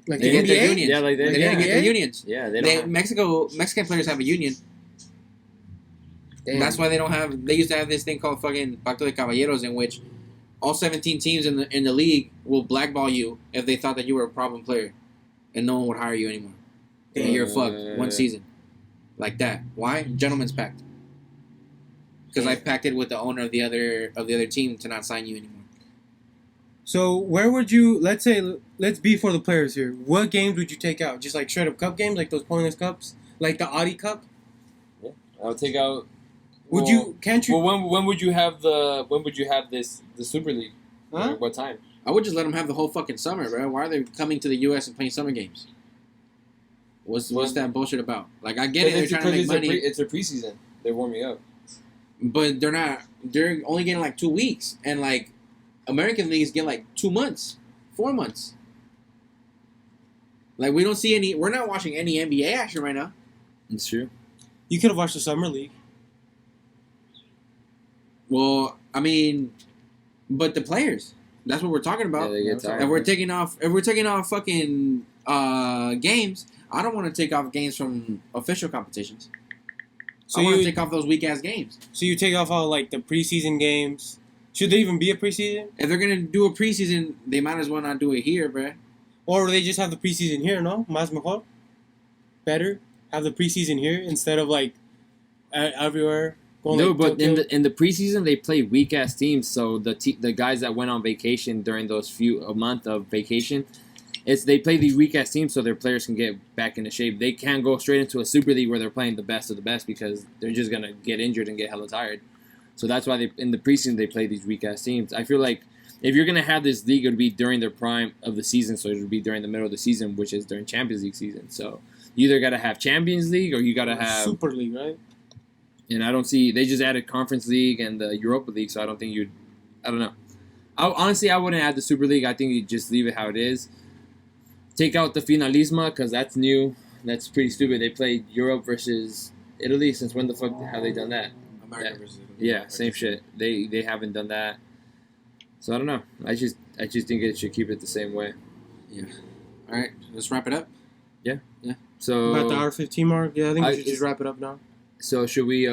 Like They the get their NBA? unions. Yeah, like They gotta get their unions. Yeah, they don't. Mexican players have a union. Damn. That's why they don't have. They used to have this thing called fucking Pacto de Caballeros, in which all 17 teams in the league will blackball you if they thought that you were a problem player, and no one would hire you anymore. And you're fucked one season, like that. Why? Gentleman's pact. Because I pacted with the owner of the other team to not sign you anymore. So where would you? Let's be for the players here. What games would you take out? Just like straight up cup games, like those pointless cups, like the Audi Cup. Yeah, I'll take out. Would you? Can't you? Well, when would you have the Super League? Huh? What time? I would just let them have the whole fucking summer, bro. Why are they coming to the U.S. and playing summer games? What's that bullshit about? Like, I get it, they're trying to make money. It's a preseason. They're warming up. But they're not. They're only getting like 2 weeks, and like American leagues get like 2 months, 4 months. Like we don't see any. We're not watching any NBA action right now. It's true. You could have watched the summer league. Well, I mean, but the players. That's what we're talking about. Yeah, they get tired. If we're taking off fucking games, I don't want to take off games from official competitions. So I want to take off those weak ass games. So you take off all like the preseason games. Should there even be a preseason? If they're gonna do a preseason, they might as well not do it here, bruh. Or they just have the preseason here, no? Más mejor? Better? Have the preseason here instead of like everywhere? No, but in the preseason they play weak ass teams. So the guys that went on vacation during a month of vacation, they play these weak ass teams so their players can get back into shape. They can't go straight into a Super League where they're playing the best of the best because they're just gonna get injured and get hella tired. So that's why in the preseason they play these weak ass teams. I feel like if you're gonna have this league, it would be during their prime of the season. So it would be during the middle of the season, which is during Champions League season. So you either gotta have Champions League or you gotta have Super League, right? And I don't see they just added Conference League and the Europa League, so I don't think I don't know. Honestly, I wouldn't add the Super League. I think you just leave it how it is. Take out the Finalisma because that's new. That's pretty stupid. They played Europe versus Italy. Since when the fuck have they done that? America versus Yeah, same shit. They haven't done that. So I don't know. I just think it should keep it the same way. Yeah. All right, let's wrap it up. Yeah. So About the hour 15 mark. Yeah, I think we should just wrap it up now. So should we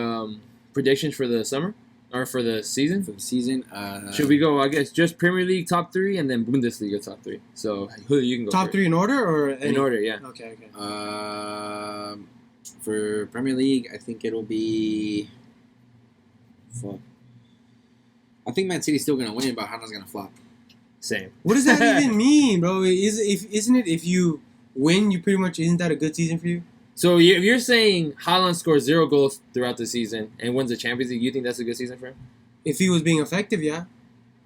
predictions for the summer? Or for the season? For the season. Should we go, I guess, just Premier League top 3 and then Bundesliga top 3? So, Julio, you can go Top first. 3 in order or In order, yeah. Okay. For Premier League, I think it'll be. Fuck. I think Man City's still gonna win, but Haaland's gonna flop. Same. What does that even mean, bro? Isn't it if you win, you pretty much isn't that a good season for you? So if you're saying Haaland scores 0 goals throughout the season and wins the Champions League, you think that's a good season for him? If he was being effective, yeah.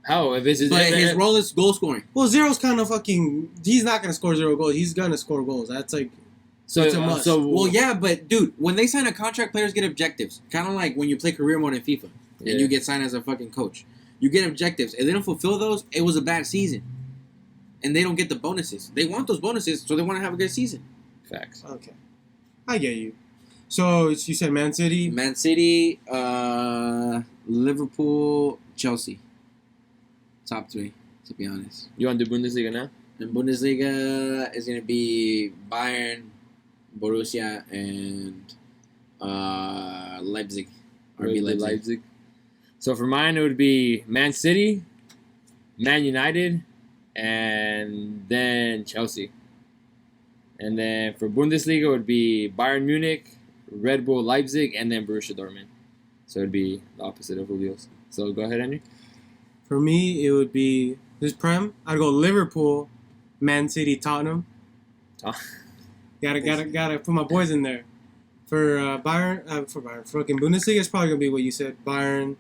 How? If it's But his role is goal scoring. Well, 0's kind of fucking. He's not gonna score 0 goals. He's gonna score goals. That's like. so it's a must. Well, yeah, but dude, when they sign a contract, players get objectives. Kind of like when you play career mode in FIFA Yeah. and you get signed as a fucking coach. You get objectives. If they don't fulfill those, it was a bad season. And they don't get the bonuses. They want those bonuses, so they want to have a good season. Facts. Okay. I get you. So you said Man City. Man City, Liverpool, Chelsea. Top 3, to be honest. You want to do Bundesliga now? And Bundesliga is going to be Bayern, Borussia, and Leipzig. RB Leipzig. So for mine, it would be Man City, Man United, and then Chelsea. And then for Bundesliga, it would be Bayern Munich, Red Bull Leipzig, and then Borussia Dortmund. So it would be the opposite of Julio's. So go ahead, Henry. For me, it would be this Prem. I'd go Liverpool, Man City, Tottenham. Gotta put my boys in there. For Bayern, for fucking Bundesliga, it's probably gonna be what you said: Bayern,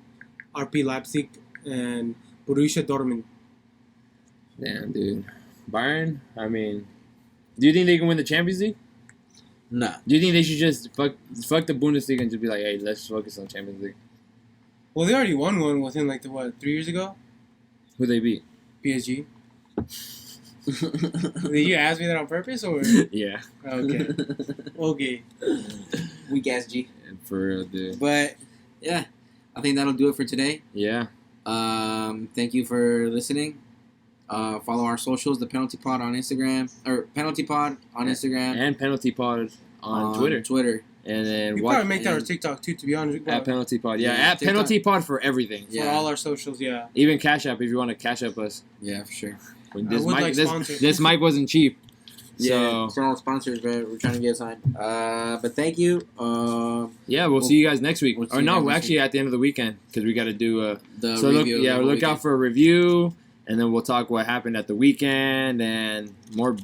RB Leipzig, and Borussia Dortmund. Damn, dude. Bayern, I mean, do you think they can win the Champions League? Nah. Do you think they should just fuck the Bundesliga and just be like, hey, let's focus on Champions League? Well, they already won one within 3 years ago. Who they beat? PSG. Did you ask me that on purpose or? Yeah. Okay. Weak ass G. For real, dude. But, yeah. I think that'll do it for today. Yeah. Thank you for listening. Follow our socials, the Penalty Pod on Instagram, or Penalty Pod on Instagram, And Penalty Pod on Twitter. And then We probably make that our TikTok too, to be honest. At Penalty Pod. Yeah, Yeah, at TikTok. Penalty Pod for everything. For all our socials, yeah. Even Cash App if you want to Cash Up us. Yeah, for sure. This would mic, like sponsors. this mic wasn't cheap. Yeah, So for all sponsors, but we're trying to get signed. But thank you. yeah, we'll see you guys next week. we'll see Or you no, guys next actually at the end of the weekend because we got to do The so look, review. yeah, of the look out weekend. for a review, and then we'll talk what happened at the weekend and more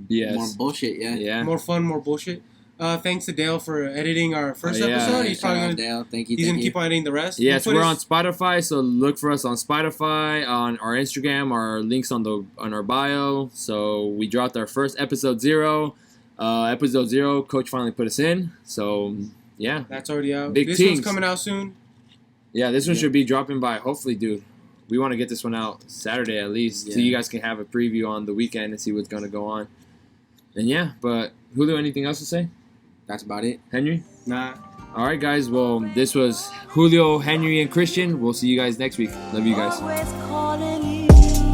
BS. More bullshit. Yeah. Yeah. More fun, more bullshit. Thanks to Dale for editing our first Oh, yeah. episode. He's Shout probably out gonna Dale. Thank you. he's thank gonna you. keep on editing the rest. Yes, We'll put we're on his- Spotify, so look for us on Spotify, on our Instagram, our links on our bio. So we dropped our first episode 0. Episode 0, Coach finally put us in. So yeah, That's already out. Big This teams. one's coming out soon. yeah, this one Yeah. should be dropping by hopefully, dude. We want to get this one out Saturday at least, so Yeah. you guys can have a preview on the weekend and see what's gonna go on. And yeah, but Julio, anything else to say? That's about it. Henry? Nah. All right, guys. Well, this was Julio, Henry, and Christian. We'll see you guys next week. Love you guys. Always calling you.